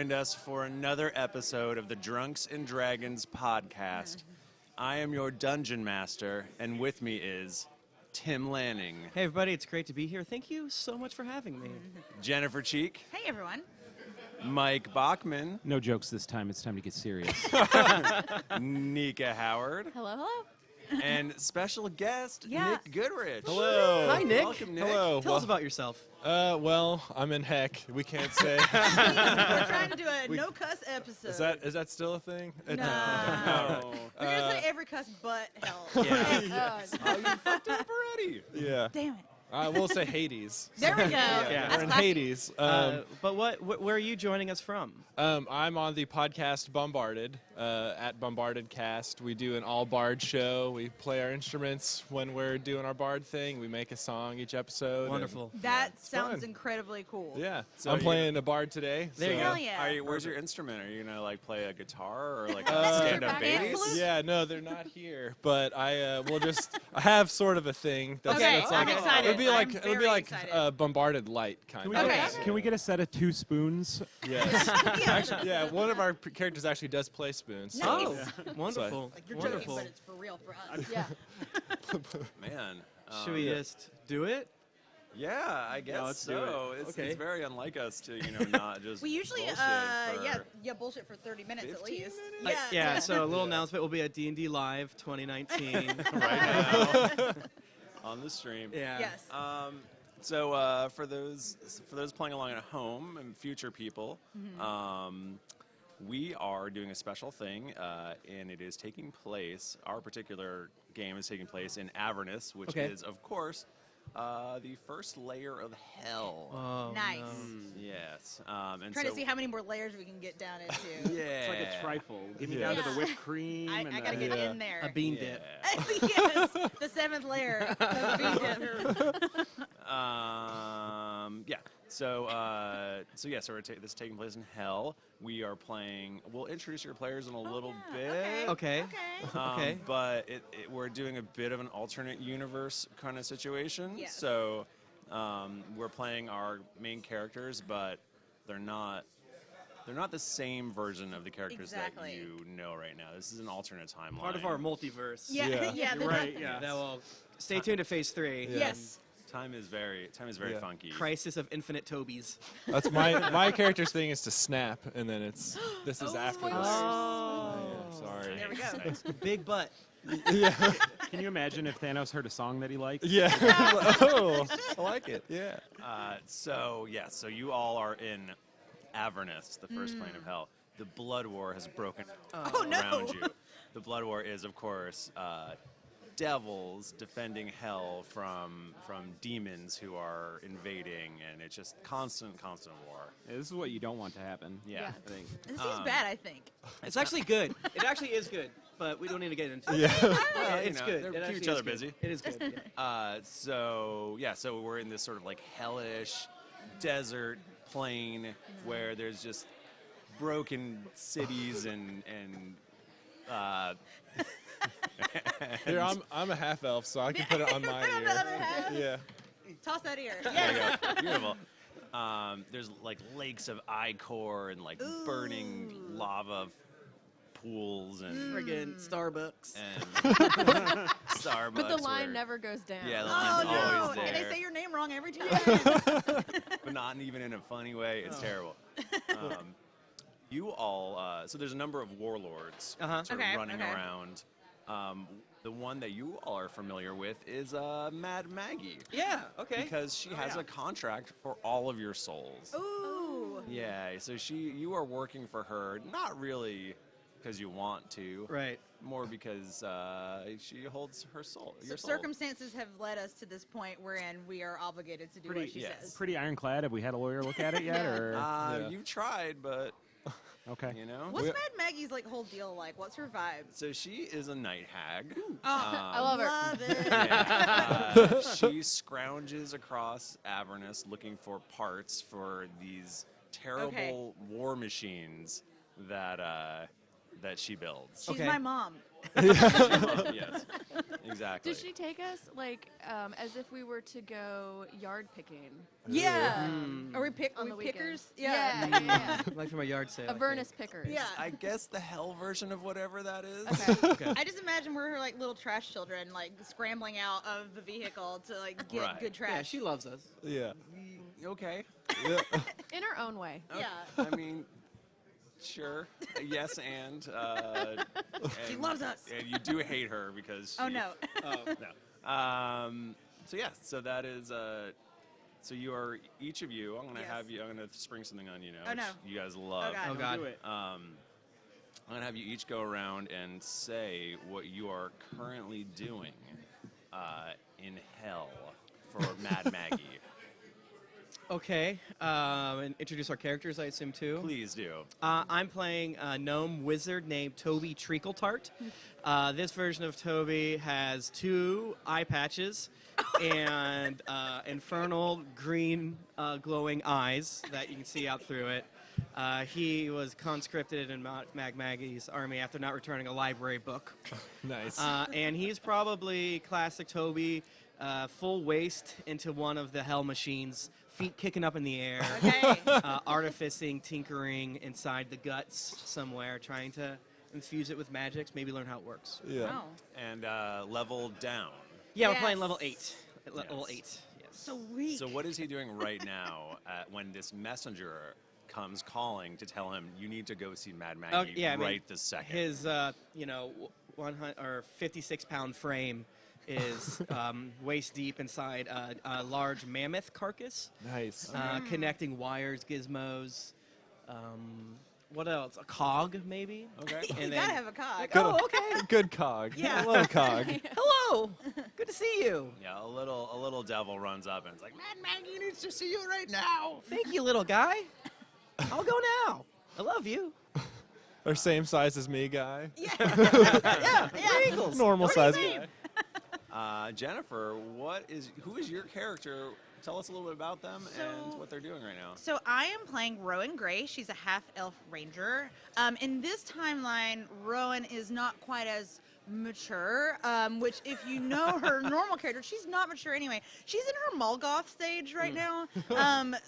joined us for another episode of the Drunks and Dragons podcast. I am your dungeon master, and with me is Tim Lanning, Hey everybody, it's great to be here. Thank you so much for having me. Jennifer Cheek, Hey everyone. Mike Bachman, No jokes this time. It's time to get serious. Nika Howard, Hello, hello. and special guest Yeah. Nick Goodrich. Hello. Hi, Nick. Welcome, Nick. Hello. Tell us about yourself. Well, I'm in heck. We can't say. We're trying to do a no cuss episode. Is that still a thing? No. No. We're gonna say every cuss but hell. Yeah. Oh, you fucked up already. Yeah. Damn it. We'll say Hades. There we go. Yeah. That's We're in classy. Hades. But where are you joining us from? I'm on the podcast Bombarded at Bombarded Cast. We do an all bard show. We play our instruments when we're doing our bard thing. We make a song each episode. and- Wonderful. That sounds fun. incredibly cool. Yeah. So I'm you- playing a bard today. There you so- go. Hell yeah. Where's your instrument? Are you gonna like play a guitar or like a stand-up Hand bass? flute? Yeah, no, they're not here. But I will just. I have sort of a thing. That's, Okay, that's I'm like, excited. It would be like I'm it would be very like excited. Bombarded Light kind Can of. we, Okay. get, can we get a set of 2 spoons? Yes. Yeah. Actually, yeah, one of our characters actually does play spoons. So. Nice. Oh, wonderful. Like you're Wonderful. joking, but it's for real for us. Yeah. Man. Should we just do it? Yeah, I guess let's do so. it. It's Okay. very unlike us to, not just. We usually, bullshit for bullshit for 30 minutes at 15 least. minutes? Yeah, so a little announcement will be at D&D Live 2019. right now on the stream. Yeah. Yes. So for those playing along at home and future people, we are doing a special thing, and it is taking place. Our particular game is taking place in Avernus, which Okay. is, of course, the first layer of hell. Oh, Nice. no. Yes. And Trying so, to see how many more layers we can get down into. Yeah. It's like a trifle. Give me Yeah. down to the whipped cream. I and gotta get Yeah. in there. A bean Yeah. dip. Yes, the 7th layer. of bean dip. Yeah. So this is taking place in Hell. We are playing. We'll introduce your players in a little bit. Okay. Okay. But we're doing a bit of an alternate universe kind of situation. Yes. So we're playing our main characters, but they're not the same version of the characters Exactly. that you know right now. This is an alternate timeline. Part of our multiverse. Yeah, Yeah. yeah. You're right, yeah. That will stay tuned to phase 3. Yeah. Yes. Time is very Yeah. funky. Crisis of Infinite Tobies. That's my character's thing is to snap, and then this is after this. Oh. Yeah, sorry. There we go. Nice. Big butt. Yeah. Can you imagine if Thanos heard a song that he liked? Yeah. Oh, I like it. Yeah. So you all are in Avernus, the first plane of hell. The Blood War has broken out Oh, no. around you. The Blood War is, of course, devils defending hell from demons who are invading, and it's just constant war. This is what you don't want to happen. Yeah. I think. This is bad, I think. It's actually good. It actually is good, but we don't need to get into it. Yeah. Well, It's good. They It keep actually each other is good. busy. It is good. Yeah. So we're in this sort of like hellish desert plain where there's just broken cities and Here, I'm a half elf, so I can put it on my Put it on the other half. ear. Yeah. Toss that ear. there Yes. you go. Beautiful. There's like lakes of ichor and like burning lava pools and Friggin' Starbucks. Starbucks. But the line where- never goes down. Yeah, the Oh line's no! always And they there. say your name wrong every time. But not even in a funny way. It's terrible. You all, so there's a number of warlords sort of Okay, running okay. around. The one that you all are familiar with is Mad Maggie. Yeah, okay. Because she has a contract for all of your souls. Ooh. Yeah, so you are working for her, not really because you want to, Right. more because she holds her soul. So Your soul. circumstances have led us to this point wherein we are obligated to do what she yes. says. Pretty ironclad. Have we had a lawyer look at it yet? Or Yeah. You tried, but okay. you know. What's Mad Maggie's like whole deal like? What's her vibe? So she is a night hag. I love her. Love it. Yeah, she scrounges across Avernus looking for parts for these terrible war machines that that she builds. She's Okay. my mom. Yes, exactly. Does she take us like as if we were to go yard picking? Yeah. Mm. Are we On the weekend. pickers? Yeah. Like from a yard sale. I think. Avernus pickers. Yeah. I guess the hell version of whatever that is. Okay. Okay. I just imagine we're like little trash children, like scrambling out of the vehicle to like get Right. good trash. Yeah, she loves us. Yeah. Okay. Yeah. In her own way. Yeah. I mean, sure. Yes, and She loves us. And you do hate her because. Oh she- no. No. So yeah. So that is. So you are each of you. I'm gonna Yes. have you. I'm gonna spring something on you now. Oh, no. which you guys love. God. Oh Don't God. do it. I'm gonna have you each go around and say what you are currently doing in hell for Mad Maggie. Okay. And introduce our characters, I assume too. Please do. I'm playing a gnome wizard named Toby Treacletart. This version of Toby has 2 eye patches and infernal green glowing eyes that you can see out through it. He was conscripted in Mag Maggie's army after not returning a library book. Nice. And he's probably classic Toby, full waist into one of the hell machines, feet kicking up in the air. Okay. Artificing, tinkering inside the guts somewhere, trying to infuse it with magics, maybe learn how it works. yeah. Wow. And level down. Yeah, we're Yes. playing level 8. Level Yes. 8. Yes. So weak. So what is he doing right now when this messenger comes calling to tell him you need to go see Mad Maggie yeah, I mean, right this second? His 100 or 56-pound frame is waist deep inside a large mammoth carcass, Nice. connecting wires, gizmos. What else? A cog, maybe. Okay. you and gotta then- have a cog. Good. Oh, okay. Good cog. Yeah. Hello, cog. Hello. Good to see you. Yeah, a little devil runs up and it's like, Mad Maggie needs to see you right now. Thank you, little guy. I'll go now. I love you. Or same size as me, guy. Yeah. Yeah, we're eagles. Normal size name? guy. Jennifer, who is your character? Tell us a little bit about them and So- what they're doing right now. So I am playing Rowan Gray. She's a half-elf ranger. In this timeline, Rowan is not quite as mature, which if you know her normal character, she's not mature anyway. She's in her Molgoth stage right now.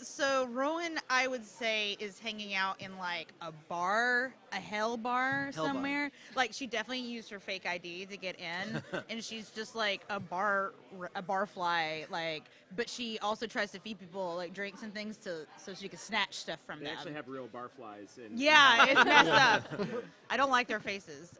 So Rowan, I would say, is hanging out in like a bar, a hell bar Hell bar. somewhere. Like she definitely used her fake ID to get in, and she's just like a barfly, like. But she also tries to feed people like drinks and things so she can snatch stuff from They them. actually have real barflies. Yeah, it's messed up. I don't like their faces.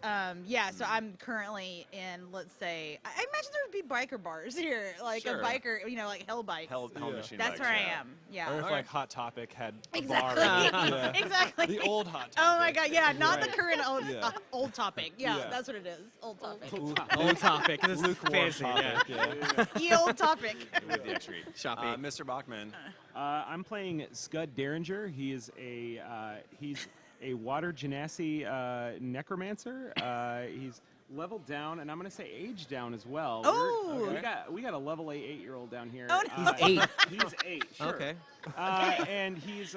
Yeah, so I'm currently in, let's say, I imagine there would be biker bars here, like Sure. a biker, like hell bikes. Hell Yeah. machine. That's bikes, where yeah. I am. Or Yeah. if like Hot Topic had a Exactly. bar. Yeah. Exactly. The old Hot Topic. Oh my god, yeah, not the Right. current Yeah. old topic. Yeah, Yeah. that's what it is. Old topic. Old topic. This is Lukewarm fancy. topic. Yeah. The old topic. With the extra. Shopping. Mr. Bachman. I'm playing Scud Derringer. He is he's a water genasi necromancer. He's leveled down, and I'm gonna say age down as well. Oh. We got a level 8-year-old down here. Oh, no. He's 8. He's 8. Sure. Okay. And he's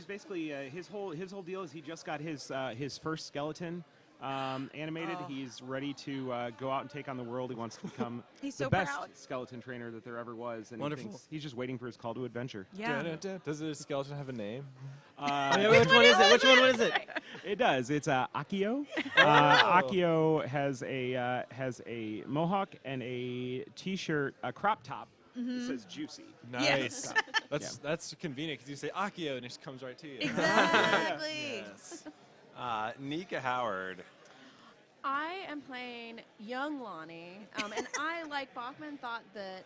basically his whole deal is he just got his first skeleton animated. Oh. He's ready to go out and take on the world. He wants to become He's the so best proud. skeleton trainer that there ever was. And Wonderful. He thinks he's just waiting for his call to adventure. Yeah. Does the skeleton have a name? Which one is it? Which one is it? It does. It's Akio. Akio has a mohawk and a t-shirt, a crop top that says "juicy." Nice. Yes. That's convenient because you say Akio and it just comes right to you. Exactly. Yes. Nika Howard. I am playing young Lonnie, and I, like Bachman, thought that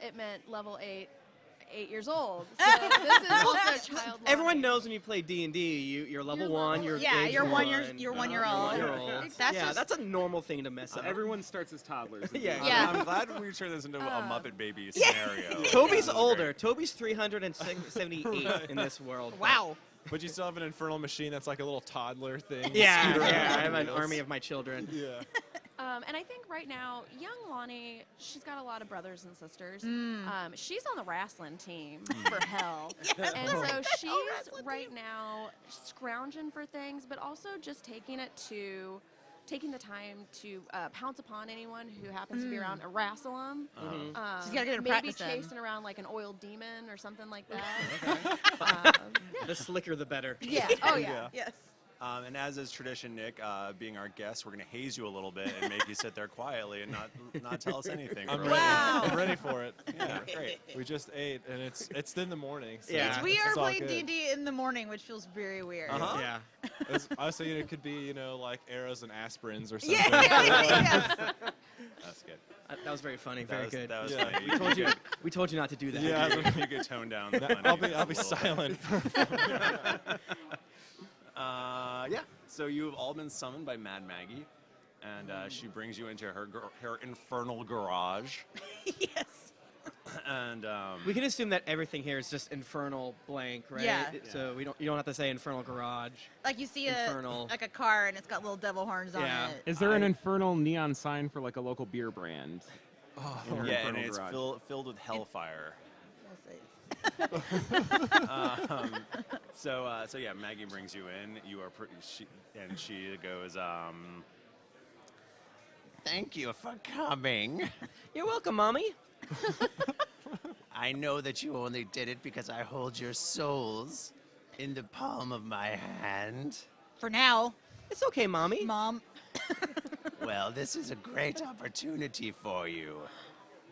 it meant level 8 years old. So this is also child Everyone Lonnie. knows when you play D&D, you're level You're 1, level- you're Yeah, age you're 1 year, 1. you're 1 year You're old. 1 year old. That's Yeah, just- that's a normal thing to mess up. Everyone starts as toddlers. Yeah. Yeah. I'm glad we turned this into a Muppet Baby scenario. Toby's This is older. great. Toby's 378 in this world. Wow. But you still have an infernal machine that's like a little toddler thing. Yeah, Scoot around yeah. I on have an wheels. army of my children. Yeah. And I think right now, young Lonnie, she's got a lot of brothers and sisters. She's on the wrestling team for Hell. And so she's right now scrounging for things, but also just taking the time to pounce upon anyone who happens to be around, wrestle them. She's gotta get her maybe practice in. chasing around like an oiled demon or something like that. The slicker, the better. Yeah. Oh yeah. Yes. And as is tradition, Nick, being our guest, we're going to haze you a little bit and make you sit there quietly and not tell us anything. I'm for a ready. little Wow. I'm ready for it. Yeah, great. We just ate, and it's in the morning. So Yeah. We it's are all playing good. D&D in the morning, which feels very weird. Yeah. I was thinking it could be, like arrows and aspirins or something. Yes. That's good. That was very funny. That Very was, good. That was Yeah. funny. We told you not to do that. Yeah. You could tone down the funny I'll a be little silent. Yeah. So you've all been summoned by Mad Maggie, and she brings you into her infernal garage. Yes. And We can assume that everything here is just infernal blank, right? Yeah. So you don't have to say infernal garage. Like you see Infernal. like a car and it's got little devil horns on Yeah. it. Is there an infernal neon sign for like a local beer brand? In her yeah, and infernal it's garage? filled with hellfire. Let's see. So yeah, Maggie brings you in. You are she goes, thank you for coming. You're welcome, Mommy. I know that you only did it because I hold your souls in the palm of my hand. For now, It's okay, Mommy. Mom. Well, this is a great opportunity for you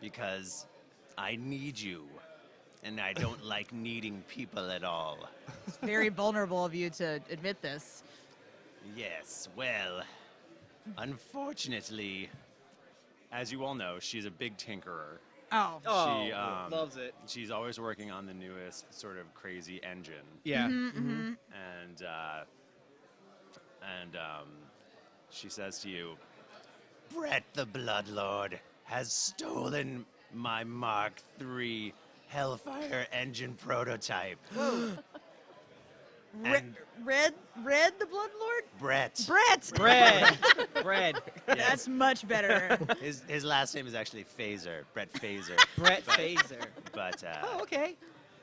because I need you, and I don't like needing people at all. It's very vulnerable of you to admit this. Yes, well, unfortunately, as you all know, she's a big tinkerer. Oh. Oh, She, loves it. She's always working on the newest sort of crazy engine. Yeah. Mm-hmm. And she says to you, Brett the Bloodlord has stolen my Mark III Hellfire engine prototype. And Red the Blood Lord? Brett, Brett. Bread. That's much better. his last name is actually Phaser, Brett Phaser. Brett Phaser. But Oh, okay.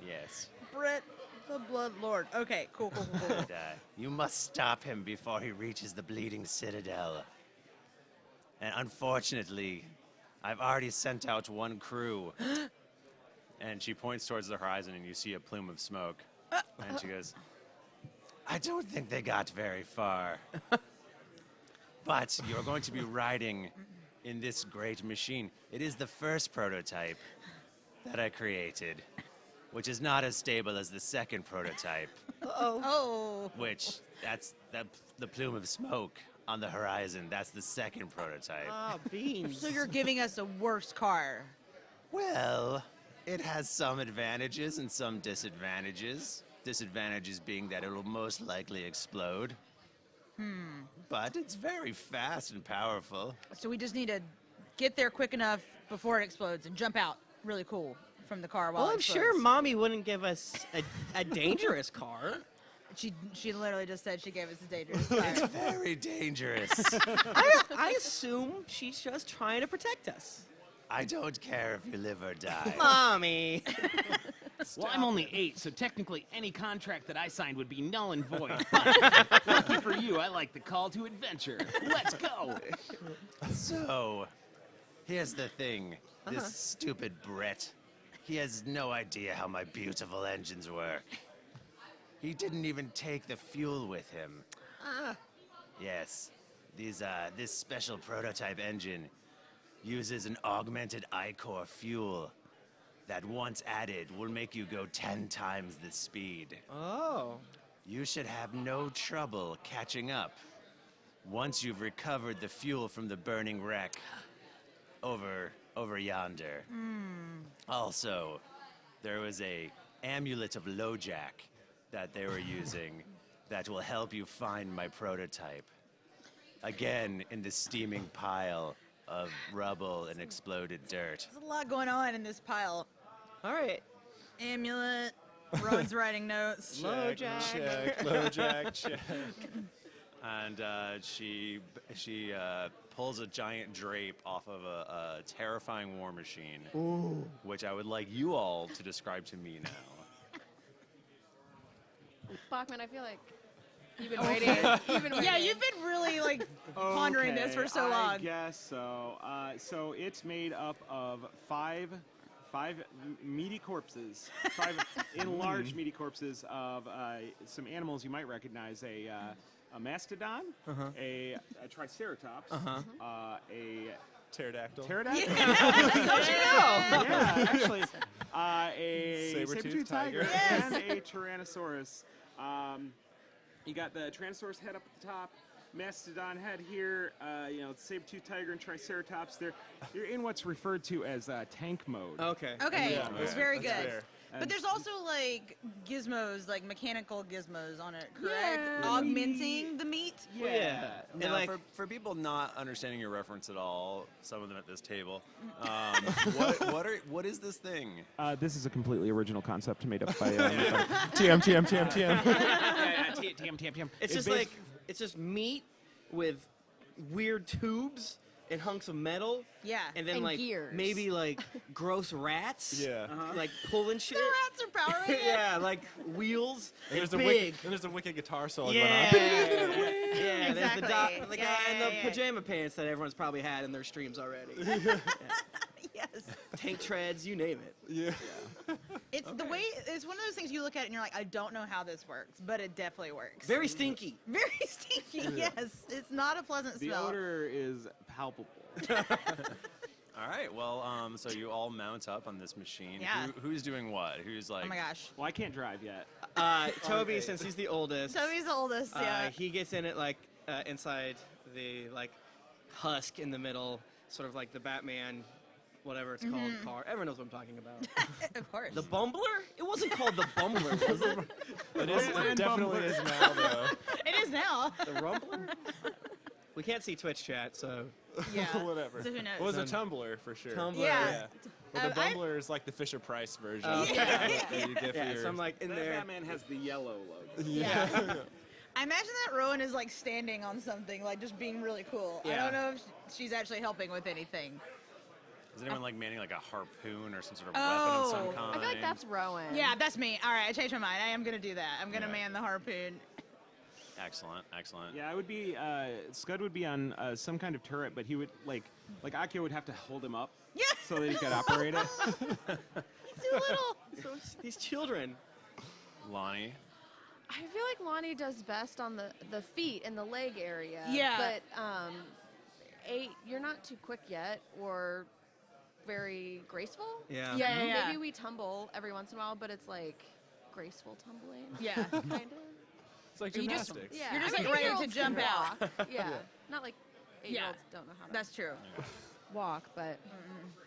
yes, Brett the Blood Lord. Okay, cool. and, you must stop him before he reaches the Bleeding Citadel. And unfortunately, I've already sent out one crew. And she points towards the horizon, and you see a plume of smoke. And she goes, I don't think they got very far. But you're going to be riding in this great machine. It is the first prototype that I created, which is not as stable as the second prototype, Oh. which that's the plume of smoke on the horizon. That's the second prototype. Oh, beans. So you're giving us a worse car. Well, it has some advantages and some disadvantages. Disadvantages being that it'll most likely explode. But it's very fast and powerful. So we just need to get there quick enough before it explodes and jump out really cool from the car while Well, it I'm sure explodes. Mommy wouldn't give us a dangerous car. She literally just said she gave us a dangerous car. Very dangerous. I assume she's just trying to protect us. I don't care if you live or die. Mommy. Well, I'm only 8, so technically any contract that I signed would be null and void. But lucky for you, I like the call to adventure. Let's go! So, here's the thing. This stupid Brett, he has no idea how my beautiful engines work. He didn't even take the fuel with him. Yes, this special prototype engine uses an augmented ichor fuel that once added will make you go 10 times the speed. Oh. You should have no trouble catching up once you've recovered the fuel from the burning wreck over yonder. Also, there was a amulet of LoJack that they were using that will help you find my prototype. Again, in the steaming pile of rubble and exploded dirt. There's a lot going on in this pile. All right. Amulet. Rowan's writing notes. Check, LoJack, check. And she pulls a giant drape off of a terrifying war machine, which I would like you all to describe to me now. Bachman, I feel like you've been waiting. You've been waiting. Yeah, you've been really like pondering this for so I long. guess so. So it's made up of five meaty corpses, five enlarged meaty corpses of some animals you might recognize: a mastodon, a triceratops, a Pterodactyl. pterodactyl. Don't you know? Yeah, actually, a Saber-toothed saber-toothed tiger Yes. and a tyrannosaurus. You got the tyrannosaurus head up at the top, mastodon head here. Saber-toothed tiger and triceratops. You're in what's referred to as tank mode. Okay. Okay, Yeah, it's okay, very that's good. fair. But there's also like gizmos, like mechanical gizmos on it, correct? Yeah. Augmenting the meat. Yeah. And Now, like, for people not understanding your reference at all, some of them at this table, what is this thing? This is a completely original concept made up by. TM. TM. it's just like it's just meat with weird tubes and hunks of metal. Yeah. And then And like gears. maybe like gross rats. Yeah. Like pulling shit. The rats are Power Rangers. Yeah, like wheels. And It's there's big. a wicked guitar solo Yeah. going on. Yeah, there's the, Exactly. the Yeah, guy in yeah, the yeah. pajama pants that everyone's probably had in their streams already. Yes. Tank treads, you name it. Yeah. It's the way. It's one of those things you look at it and you're like, I don't know how this works, but it definitely works. Very stinky. Very stinky. Yes, it's not a pleasant The smell. odor is palpable. All right, well, so you all mount up on this machine. Yeah. Who's doing what? Who's like? Oh my gosh. Well, I can't drive yet. Toby, since he's the oldest, Toby's the oldest. Yeah. he gets in it like inside the like husk in the middle, sort of like the Batman, whatever it's called, car. Everyone knows what I'm talking about. Of course. The Bumbler? It wasn't called the Bumbler, was it? It definitely is now, though. It is now. The Rumbler? We can't see Twitch chat, so Yeah. Whatever. So who knows? It was a Tumblr for sure. Tumblr. Yeah. Well, the I- Bumbler is like the Fisher Price version. Okay. that you get for Yeah, your. so I'm like in That there. Batman has the yellow logo. Yeah. I imagine that Rowan is like standing on something, like just being really cool. I Yeah. don't know if she's actually helping with anything. Is anyone like manning like a harpoon or some sort of Oh. weapon of some kind? I feel like that's Rowan. Yeah, that's me. All right, I changed my mind. I am gonna do that. I'm gonna Yeah. man the harpoon. Excellent, excellent. Yeah, I would be. Scud would be on some kind of turret, but he would like Akio would have to hold him up Yeah. so that he could operate it. He's too little. So these children. Lonnie. I feel like Lonnie does best on the feet and the leg area. Yeah. But you're not too quick yet or very graceful. Yeah. Yeah, yeah. Maybe we tumble every once in a while, but it's like graceful tumbling. Yeah. Kind of. It's like You just- gymnastics. Yeah. You're just, I mean, like, ready to 8-year-olds jump can out. walk. Yeah. Not like 8-year-olds don't know how to That's true. walk, but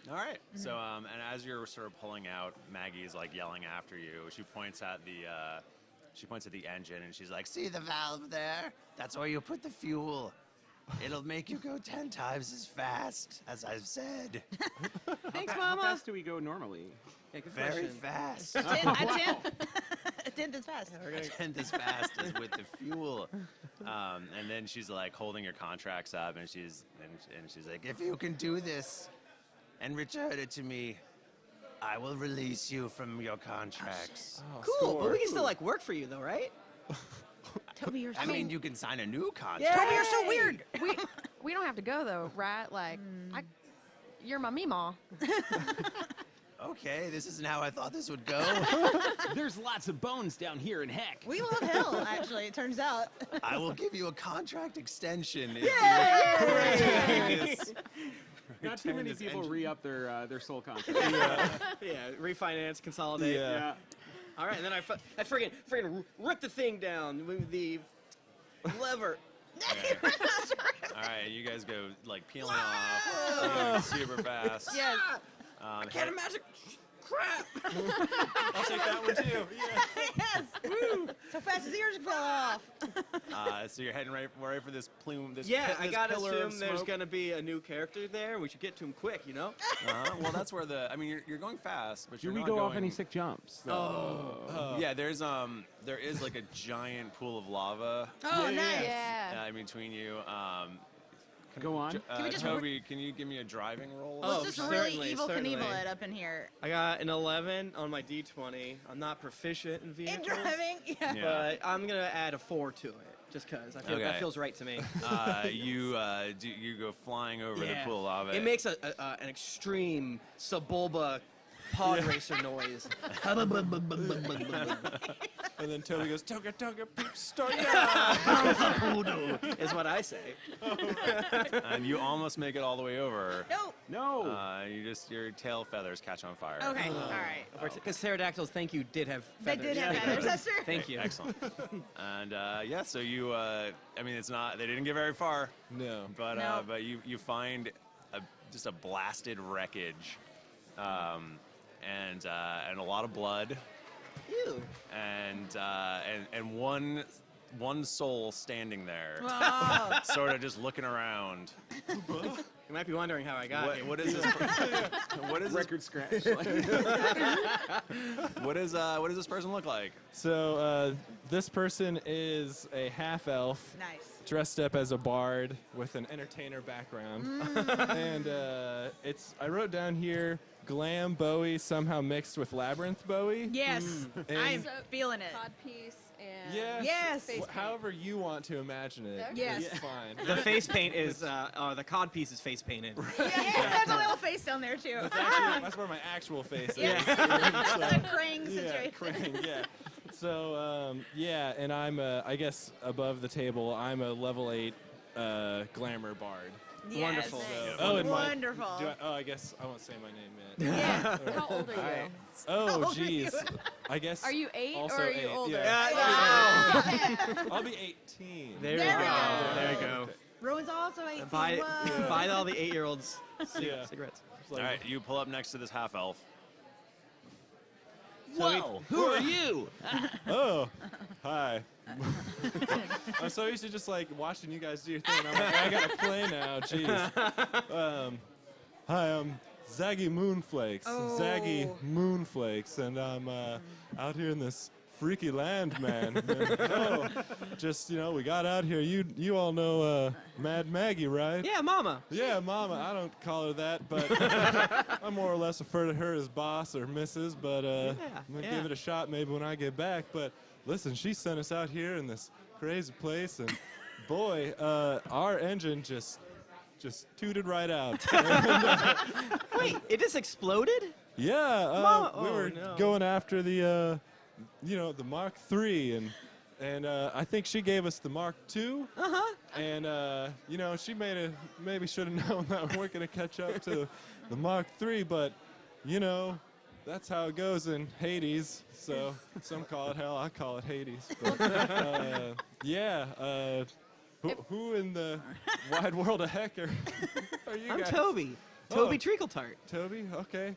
All right. So, and as you're sort of pulling out, Maggie's like yelling after you. She points at the engine and she's like, "See the valve there? That's where you put the fuel. It'll make you go 10 times as fast, as I've said. Thanks, How Mama. fast do we go normally? Yeah, good Very question. fast. A tenth is fast. A tenth as fast as with the fuel." And then she's like holding your contracts up, and she's like, "If you can do this and return it to me, I will release you from your contracts." Cool, but we can still like work for you though, right? Toby, you're I so mean, you can sign a new contract. Yeah. Toby, you're so weird. we don't have to go though, right? Like, you're my Meemaw. Okay, this isn't how I thought this would go. There's lots of bones down here in heck. We love hell, actually, it turns out. I will give you a contract extension if you return this. Not too Return many this people engine. re-up their soul contract. Yeah, refinance, consolidate. Yeah. All right, and then I freaking rip the thing down with the lever. All right, you guys go like peeling off, going super fast. Yes. Can't imagine. Crap. I'll take that one too. Yeah. Yes. Woo. So fast as ears fell off. So you're heading right for this plume. This Yeah, I this gotta pillar of assume there's smoke. gonna be a new character there. We should get to him quick, you know? Well, that's where I mean, you're going fast, but Do you're we not go going. off any sick jumps? Yeah, there is like a giant pool of lava Oh, nice. Yeah. in between you. Go on. Can we just Toby, can you give me a driving roll? Oh, Let's just certainly, really evil certainly. Knievel it up in here. I got an 11 on my D20. I'm not proficient in vehicles. In driving? Yeah. Yeah. But I'm going to add a 4 to it, just because. I feel Okay. that feels right to me. You go flying over the pool of lava. It makes an extreme Sebulba pod racer noise. And then Toby goes, Toga, Toga, peep, start is what I say. and you almost make it all the way over. No. No. Your tail feathers catch on fire. Okay. All right. Because pterodactyls, thank you, did have They feathers. did have feathers. That's true. Thank you. Excellent. And so you, I mean, it's not. They didn't get very far, No. but No. you find just a blasted wreckage, and a lot of blood, Ew. and one soul standing there, Oh. sort of just looking around. You might be wondering how I got here. What is this? What is this? Record scratch. What does this person look like? So this person is a half elf. Nice. Dressed up as a bard with an entertainer background. And I wrote down here glam Bowie somehow mixed with labyrinth Bowie. Yes. And- I'm So, feeling it. Codpiece and Yes. Yes. Face paint. However you want to imagine it. Yes. It's fine. The face paint is, the cod piece is face painted. Yeah, there's a little face down there too. That's where my actual face is. Yeah. The Krang Yeah, situation. Krang, yeah. So, and I'm, I guess, above the table, I'm a level 8 glamour bard. Yes. Wonderful. Oh, and my- Wonderful. I guess I won't say my name yet. Yeah. How old are you? Oh, How old are you? geez. I guess. Are you 8 also or are you 8, older? Yeah. I'll be 18. There There you we go. go. There you go. Rowan's also 18. Buy, Whoa. buy all the 8-year-olds Yeah. cigarettes. All right, you pull up next to this half elf. Whoa! Who are you? Oh, hi. I'm so used to just like watching you guys do your thing. I'm like, I gotta play now. Jeez. Hi, I'm Zaggy Moonflakes. Oh. Zaggy Moonflakes, and I'm out here in this freaky land, man. And, just we got out here. You all know Mad Maggie, right? Yeah, mama. Yeah, Mama. I don't call her that, but I more or less refer to her as boss or Mrs. But I'm gonna give it a shot maybe when I get back. But listen, she sent us out here in this crazy place, and boy, our engine just tooted right out. Wait, it just exploded? Yeah, Mama- we oh, were no. going after the the Mark III, and I think she gave us the Mark II. And she maybe should have known that we weren't going to catch up to the Mark III, but that's how it goes in Hades. So some call it hell, I call it Hades. But, who in the wide world of heck are you I'm guys? Toby. Oh. Toby Treacletart. Toby, okay.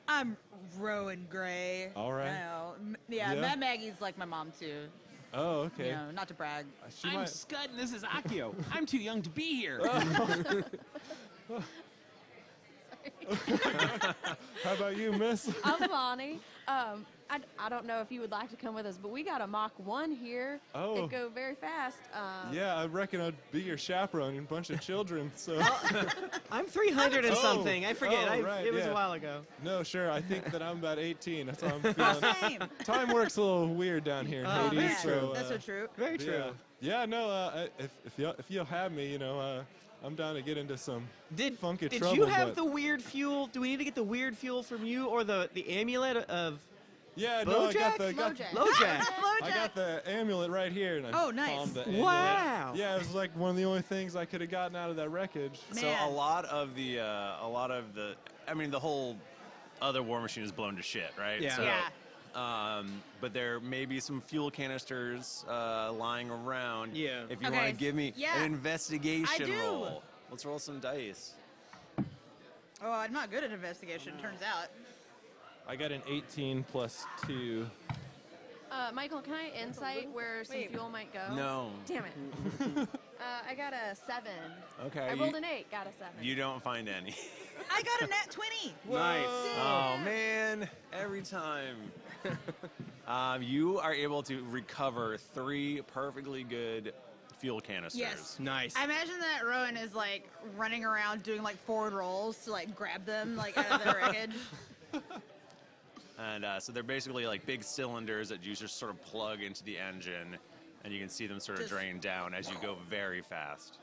I'm Rowan Gray. All right. I know. Yeah, Yeah. Mad Maggie's like my mom too. Oh, okay. You know, not to brag. She I'm might- Scud and this is Akio. I'm too young to be here. How about you, miss? I'm Lonnie. I don't know if you would like to come with us, but we got a Mach 1 here. Oh. It go very fast. Yeah, I reckon I'd be your chaperone and a bunch of children, so... I'm 300 and Oh. something. I forget. Oh, right, it was yeah. a while ago. No, sure, I think that I'm about 18. That's how I'm feeling. Same. Time works a little weird down here in Oh Hades, man, so... that's so true. Very true. Yeah, no, if you'll have me, I'm down to get into some Did funky did trouble, you have but- the weird fuel? Do we need to get the weird fuel from you or the amulet of Yeah, no, I got the... Lojack. LoJack? I got the amulet right here, and I Oh, nice. palmed the amulet. Wow. Yeah, it was like one of the only things I could have gotten out of that wreckage. Man. So a lot of the, I mean, the whole other war machine is blown to shit, right? Yeah. So, Yeah. but there may be some fuel canisters lying around. Yeah. If you Okay, want to give me yeah. an investigation I do. roll, let's roll some dice. Oh, I'm not good at investigation, turns out. I got an 18 plus 2. Michael, can I insight where some Wait. fuel might go? No. Damn it. I got a 7. Okay. I rolled an 8, got a 7. You don't find any. I got a nat 20. Nice. Oh man, every time. You are able to recover 3 perfectly good fuel canisters. Yes. Nice. I imagine that Rowan is like running around doing like forward rolls to like grab them like out of the wreckage. And so they're basically like big cylinders that you just sort of plug into the engine, and you can see them sort of Just- drain down as you go very fast.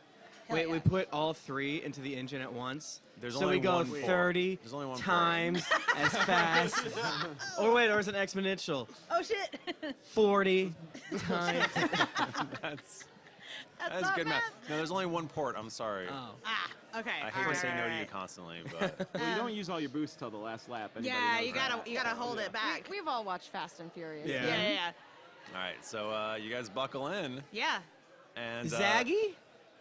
Hell Wait, yeah. we put all 3 into the engine at once? There's so only we go one port. 30 There's only one port. times as fast. Or wait, or is it exponential? Oh shit. 40 times. That's That's not good bad. math. No, there's only one port. I'm sorry. Oh. Ah, okay. I hate to say no to you constantly, but Well, you don't use all your boost till the last lap. Anybody Yeah, knows you that. gotta hold it back. We've all watched Fast and Furious. Yeah. Yeah. all right. So you guys buckle in, Yeah. and Zaggy?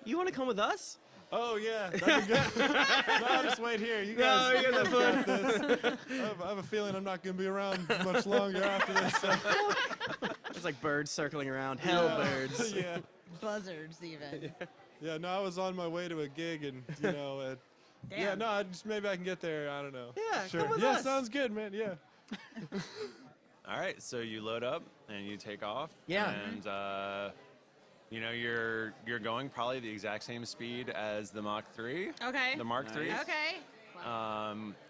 You want to come with us? Oh yeah, that'd be good. No, I'll just wait here. You guys, No, you're the got this. I have a feeling I'm not gonna be around much longer after this. So. There's like birds circling around. Hell birds. Yeah. Buzzards even. Yeah. No, I was on my way to a gig, and you know, yeah. Damn. No, maybe I can get there. I don't know. Yeah, Sure. come with Yeah, us. sounds good, man. Yeah. all right. So you load up and you take off. Yeah. And you know you're going probably the exact same speed as the Mach 3. Okay. The Mark 3. Okay.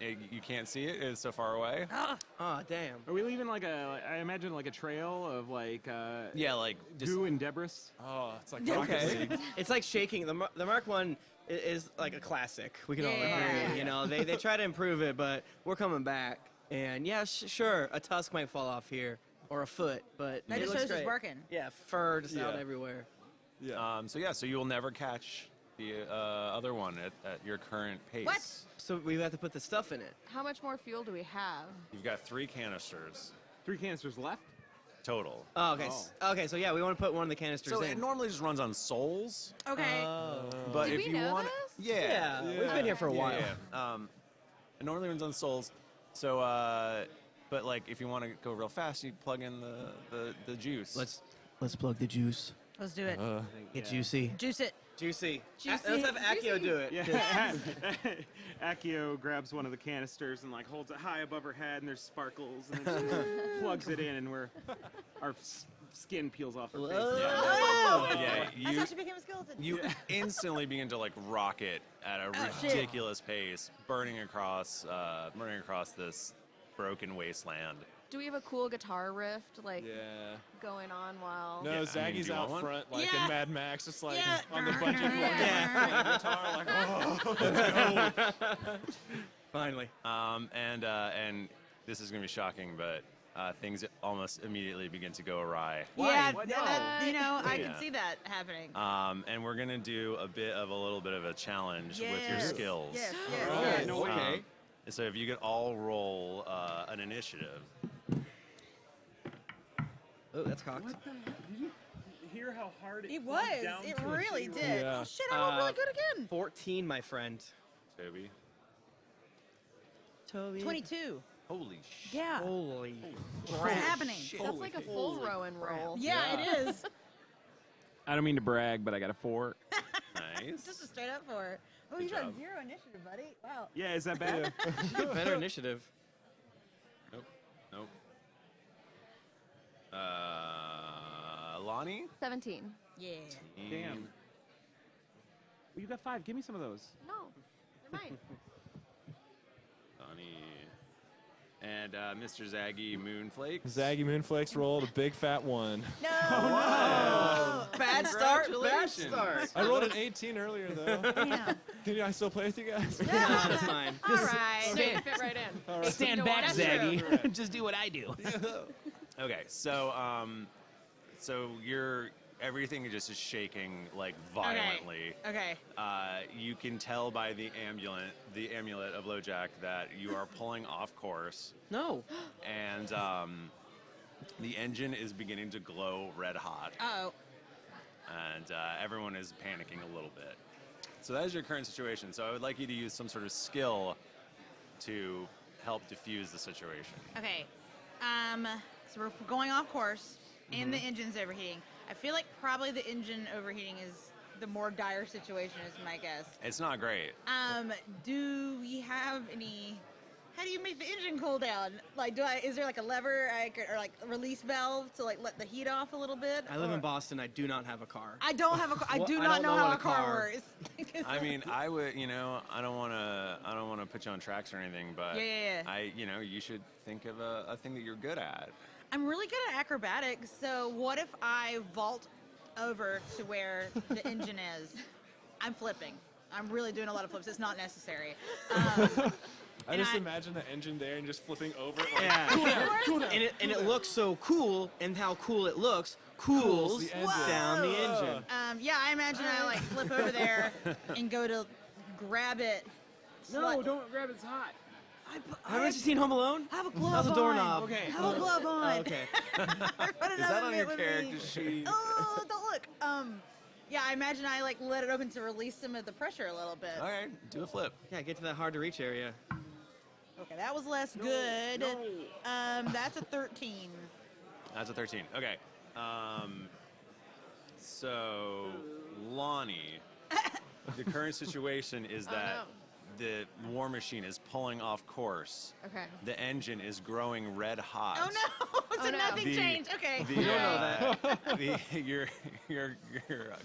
You can't see it. It's so far away. Oh, Oh, damn. Are we leaving I imagine like a trail of like Yeah, like just goo and debris? Oh, it's like Yeah. Rocket Okay. League. It's like shaking. The Mark 1 is like a classic. We can all Yeah. agree. You know, they try to improve it, but we're coming back. And yeah, sure, a tusk might fall off here or a foot, but that it just looks shows it's great. working. Yeah, fur just out Yeah. everywhere. Yeah. So you will never catch the other one at your current pace. What? So we have to put the stuff in it. How much more fuel do we have? You've got 3 canisters 3 canisters left. total. Oh, okay. Oh. Okay, so yeah, we want to put one of the canisters So in. it normally just runs on souls, Okay. but Did if we you know want, this? yeah, we've been here for a while. Yeah. It normally runs on souls. So, but like if you want to go real fast, you plug in the juice. Let's plug the juice. Let's do it. Get juicy. Juice it. Juicy. Juicy. Let's have Akio Juicy. do it. Yeah. Akio grabs one of the canisters and like holds it high above her head, and there's sparkles, and then she plugs it in, and our skin peels off her face. Oh! Yeah, That's how she became a skeleton. you instantly begin to like rocket at a shit. ridiculous pace, burning across this broken wasteland. Do we have a cool guitar riff like Yeah. going on while? No, Yeah, I mean, Zaggy's do you out want one? front, like Yeah. in Mad Max, just like Yeah. on the bungee cord. Yeah. Guitar, like, oh, let's go. Finally. And this is gonna be shocking, but things almost immediately begin to go awry. Yeah, What? you know, I Yeah. can see that happening. And we're gonna do a little bit of a challenge with your Yes. skills. Yes, All yes, right, yes. no, okay. So if you could all roll an initiative. Oh, that's cocked. What the heck? Did you hear how hard It plugged was. down It to a really 0? did. Yeah. Oh shit, I rolled really good again. 14, my friend. Toby. Toby. 22. Holy shit. Yeah. Holy. What's happening? That's like a full Rowan roll. Yeah, it is. I don't mean to brag, but I got a 4. Nice. Just a straight up for. Oh, Good you got job. 0 initiative, buddy. Wow. Yeah, is that bad? Better initiative. Nope. Lonnie? 17. Yeah. Damn. Well, you got 5. Give me some of those. No, they're mine. Lonnie. And Mr. Zaggy Moonflakes. Zaggy Moonflakes rolled a big fat 1. No. Bad start. Bad Congratulations. start. I rolled an 18 earlier though. Damn. Can I still play with you guys? No, that's fine. All right. No, you fit right in. Stand No, back, that's Zaggy. Just do what I do. Okay, so everything just is shaking like violently. Okay. You can tell by the amulet of LoJack that you are pulling off course, No. and the engine is beginning to glow red hot, Oh. and everyone is panicking a little bit. So that is your current situation. So I would like you to use some sort of skill to help diffuse the situation. Okay. So we're going off course, and the engine's overheating. I feel like probably the engine overheating is the more dire situation, is my guess. It's not great. Do we have any how do you make the engine cool down? Like, is there like a lever or like a release valve to like let the heat off a little bit? I live Or- in Boston. I do not have a car. I don't have a car. I Well, do I not don't know know how what a a car car- works. I mean, I would, I don't want to put you on tracks or anything, but Yeah. you should think of a thing that you're good at. I'm really good at acrobatics, so what if I vault over to where the engine is? I'm flipping. I'm really doing a lot of flips. It's not necessary. I just imagine the engine there and just flipping over. Like, Yeah. And it looks so cool, and how cool it looks cools the engine. down the engine. Yeah, I imagine I like flip over there and go to grab it. No, don't grab it. It's hot. Haven't you seen Home Alone? I have a glove How's a on. doorknob? Okay. I have a glove on. Oh, okay. Is Is that on your character sheet? Oh, don't look. Yeah, I imagine I like let it open to release some of the pressure a little bit. All right, do a flip. Yeah, get to that hard to reach area. Okay, that was less good. That's a 13. That's a 13. Okay. So, Lonnie, the current situation is that the war machine is pulling off course. Okay. The engine is growing red hot. Oh no! So Oh, no. nothing The- changed. Okay. Your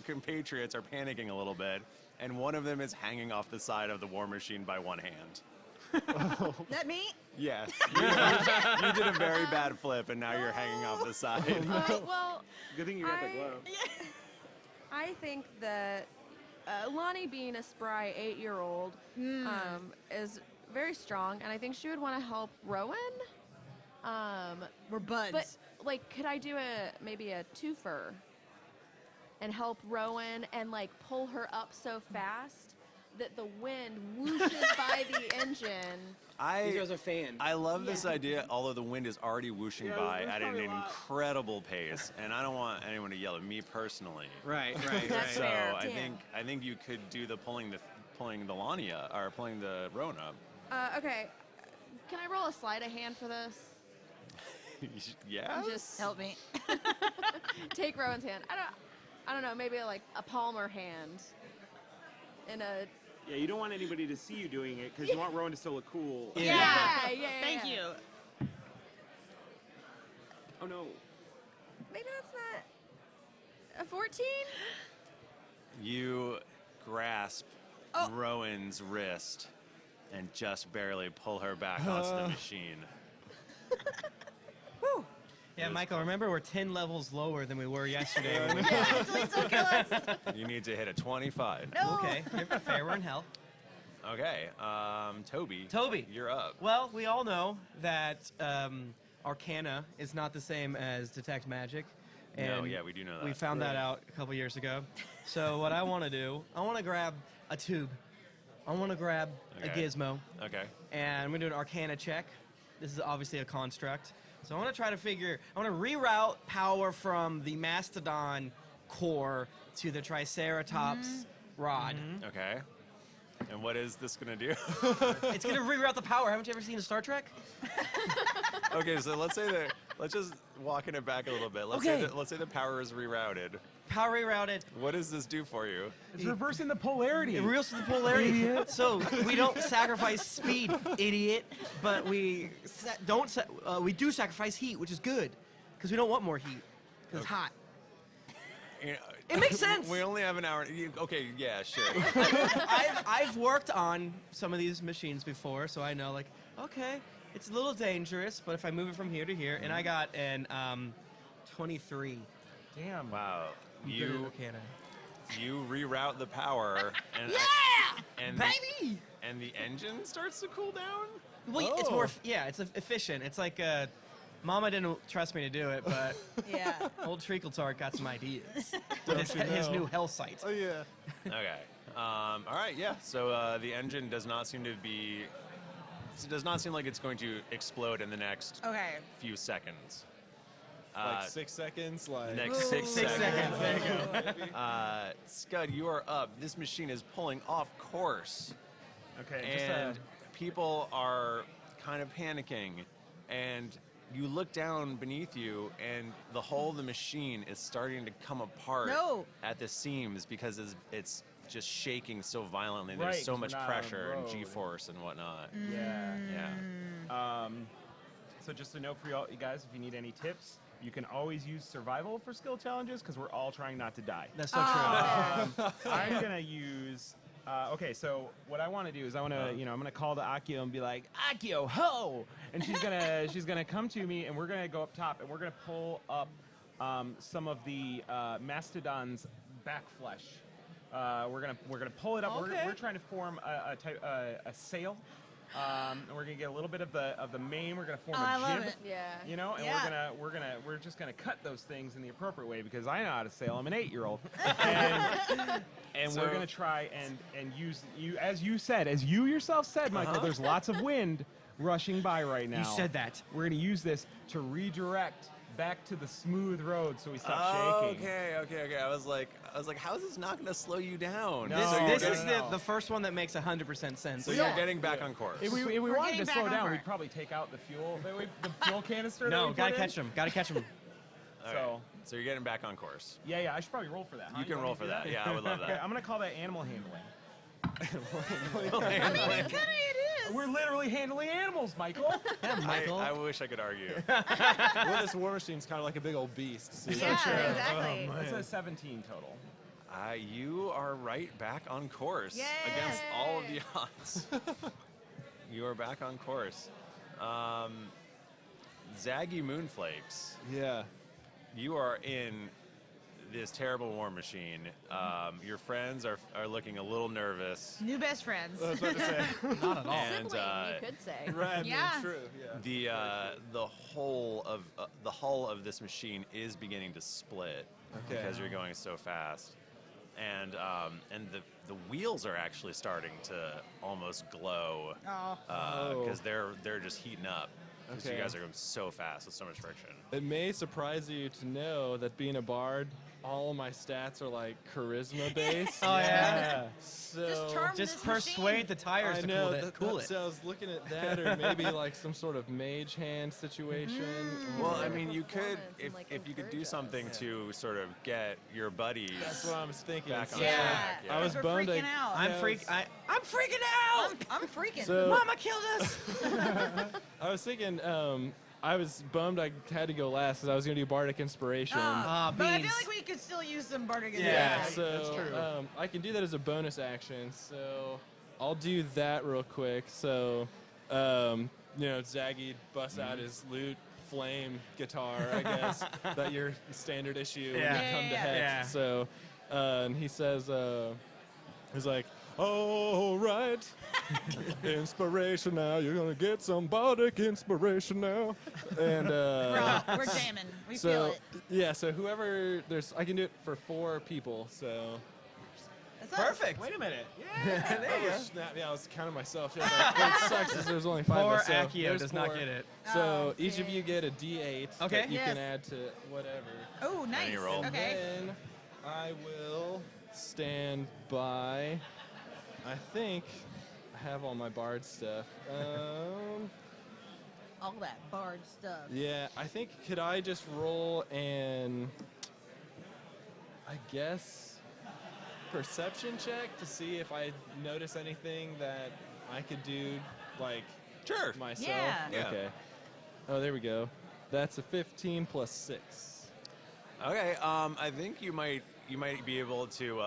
compatriots are panicking a little bit, and one of them is hanging off the side of the war machine by one hand. That me? Yes, you did a very bad flip, and now you're hanging off the side. Well, Good thing you got the I- glove. I think that Lonnie, being a spry 8-year-old, is very strong, and I think she would want to help Rowan. We're buds. But like, could I do maybe a twofer and help Rowan and like pull her up so fast that the wind whooshes by the engine? These guys are fans. I love this Yeah. idea, although the wind is already whooshing Yeah, by there's at an probably a lot. incredible pace, and I don't want anyone to yell at me personally. Right. That's So fair. I Damn. think you could do the pulling the Lania or pulling the Rowan up. Okay. Can I roll a sleight of hand for this? Yeah. Just help me. take Rowan's hand. I don't know. Maybe like a palmer hand. In a Yeah, you don't want anybody to see you doing it because you want Rowan to still look cool. yeah. Thank yeah. you. Oh no. Maybe that's not a 14. You grasp Oh. Rowan's wrist and just barely pull her back onto the machine. Yeah, Michael, remember we're 10 levels lower than we were yesterday. Yeah, please don't kill us. You need to hit a 25. No. Okay, fair, we're in hell. Okay, Toby. Toby. You're up. Well, we all know that Arcana is not the same as Detect Magic. No, And yeah, we do know that. We found that out a couple years ago. So what I want to do, I want to grab a tube. I want to grab a Okay. gizmo. Okay. And I'm going to do an Arcana check. This is obviously a construct. So I want to try to I want to reroute power from the Mastodon core to the Triceratops rod. Okay. And what is this gonna do? It's going to reroute the power. Haven't you ever seen Star Trek? Okay, so let's just walking it back a little bit. Let's say the power is rerouted. Power rerouted. What does this do for you? It's reversing the polarity. It reels to the polarity. So we don't sacrifice speed, idiot. But we we do sacrifice heat, which is good, because we don't want more heat. Because it's hot. You know, It makes sense. We only have an hour. Okay, yeah, sure. I've worked on some of these machines before, so I know, like, okay, it's a little dangerous, but if I move it from here to here, and I got an 23. Damn. Wow. I'm good at Arcana. You reroute the power, and and Baby! and the engine starts to cool down. Well, it's more, it's efficient. It's like, Mama didn't trust me to do it, but Yeah. old Treacle Tart got some ideas. His new hell site. Oh yeah. Okay. All right. Yeah. So the engine does not seem like it's going to explode in the next Okay. few seconds. Like 6 seconds. Like. Next 6 6 seconds. There you go. Scud, you are up. This machine is pulling off course, Okay. and people are kind of panicking. And you look down beneath you, and the whole of the machine is starting to come apart No. at the seams because it's just shaking so violently. Right, There's so 'cause much we're not on pressure and road. G-force and whatnot. Yeah. Yeah. So just a note for you guys, if you need any tips, you can always use survival for skill challenges because we're all trying not to die. That's so true. I'm gonna use. Okay, so what I want to do is I'm gonna call to Akio and be like, Akio, ho! And she's gonna come to me, and we're gonna go up top, and we're gonna pull up some of the mastodon's back flesh. We're gonna pull it up. Okay. We're trying to form a sail. And we're gonna get a little bit of the mane. We're gonna form I a love jib. it. Yeah. You know, and Yeah. we're just gonna cut those things in the appropriate way because I know how to sail. I'm an 8-year-old, and So- we're gonna try and use as you yourself said, Michael. There's lots of wind rushing by right now. You said that. We're gonna use this to redirect back to the smooth road so we stop shaking. Okay. I was like, how is this not going to slow you down? No, This no, is no. the first one that makes 100% sense. So Yeah. you're getting back on course. If we We're wanted getting to back slow on down, course. we'd probably take out the fuel canister. that No, we gotta put in. catch them. Gotta catch them. All So right. So you're getting back on course. yeah, I should probably roll for that. Huh? You can want roll me for to do that. Yeah, I would love Okay, that. I'm gonna call that animal handling. I mean, it is. We're literally handling animals, Michael. Michael. I wish I could argue. Well, this war machine's kind of like a big old beast. So Yeah, exactly. That's a 17 total. You are right back on course Yay. against all of the odds. You are back on course. Zaggy Moonflakes, yeah. you are in this terrible war machine. Your friends are looking a little nervous. New best friends. I was about to say. Not at all. And Sibling, you could say. Right. Yeah. True. Yeah. the hull of this machine is beginning to split Okay. because you're going so fast, and the wheels are actually starting to almost glow Oh. because they're just heating up because you Okay. guys are going so fast with so much friction. It may surprise you to know that being a bard, all of my stats are like charisma based. Oh, yeah. So Just charm Just this persuade machine. the tires I to know. cool it. So I was looking at that, or maybe like some sort of mage hand situation. Well, or- I mean, you could Performance and, if like, you could do encourage us. something to sort of get your buddies. That's what I was thinking. Back on So Yeah. track, yeah. I was We're bummed. freaking out. I'm yeah, freaking out. I'm freaking. So- Mama killed us. I was thinking. I was bummed I had to go last because I was going to do bardic inspiration. Ah, but I feel beans. like we could still use some bardic Yeah, inspiration. so I can do that as a bonus action. So I'll do that real quick. So, Zaggy busts out his lute, flame, guitar, I guess, that your standard issue when Yeah. you come to Yeah. Hex. Yeah. So, and he says, he's like, all right, inspiration now. You're going to get some bardic inspiration now. And, We're jamming. We feel so it. yeah, so whoever I can do it for 4 people. So That's us. Perfect. Wait a minute. there you go. Snap, yeah, I was counting myself. Yeah, but what sucks is there's only 5 of Poor us. So Akio there's does not 4. get it. So Oh, each of you dang. get a D8 Okay. that you Yes. can add to whatever. Oh, nice. you roll. Okay. Then I will stand by. I think I have all my bard stuff. All that bard stuff. Yeah, I think could I just roll and I guess perception check to see if I notice anything that I could do like Sure. myself? Yeah. Yeah. Okay. Oh, there we go. That's a 15 plus 6. Okay. I think you might be able to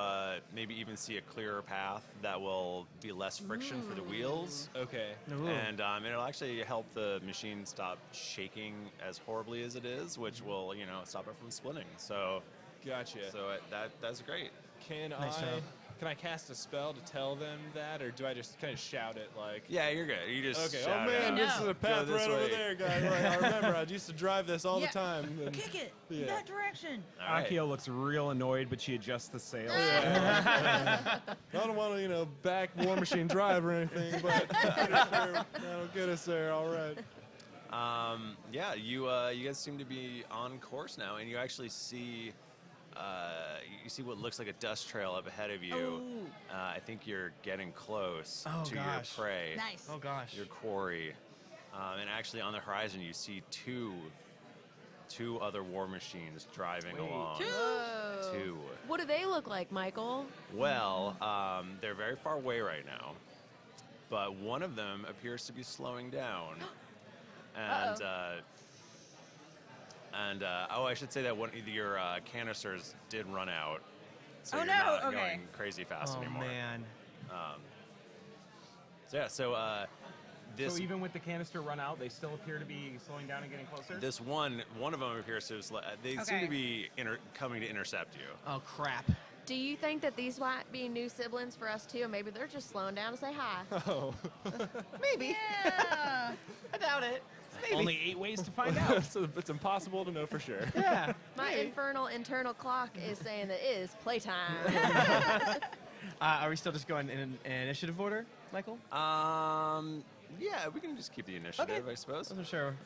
maybe even see a clearer path that will be less friction for the wheels. Okay. And it'll actually help the machine stop shaking as horribly as it is, which will, stop it from splitting. So, Gotcha. that's great. Can Nice job. can I cast a spell to tell them that, or do I just kind of shout it like? Yeah, you're good. You just Okay. shout Oh it man, out. this is a path this right over way. there, guys. Like, I remember I used to drive this all Yeah. the time. And, Kick it. Yeah. That direction. All right. Akio looks real annoyed, but she adjusts the sails. I don't want to, back War Machine Drive or anything, but that'll get us there. All right. Yeah, you guys seem to be on course now, and you actually see what looks like a dust trail up ahead of you. I think you're getting close Oh, to gosh. your prey, Nice. Oh gosh. your quarry, and actually on the horizon you see two 2 other war machines driving along. Whoa. 2. What do they look like, Michael? Well, they're very far away right now, but one of them appears to be slowing down. And oh, I should say that one of your canisters did run out, so Oh, you're no, not okay. going crazy fast Oh anymore. man. So yeah, this So even with the canister run out, they still appear to be slowing down and getting closer. this one of them appears to they seem Okay. to be coming to intercept you. Oh crap. Do you think that these might be new siblings for us too? Maybe they're just slowing down to say hi. Oh. Maybe. Yeah. I doubt it. Maybe. Only 8 ways to find out. So it's impossible to know for sure. Yeah. My maybe. infernal internal clock is saying that it is playtime. Are we still just going in initiative order, Michael? Yeah, we can just keep the initiative, Okay. I suppose. Wasn't sure.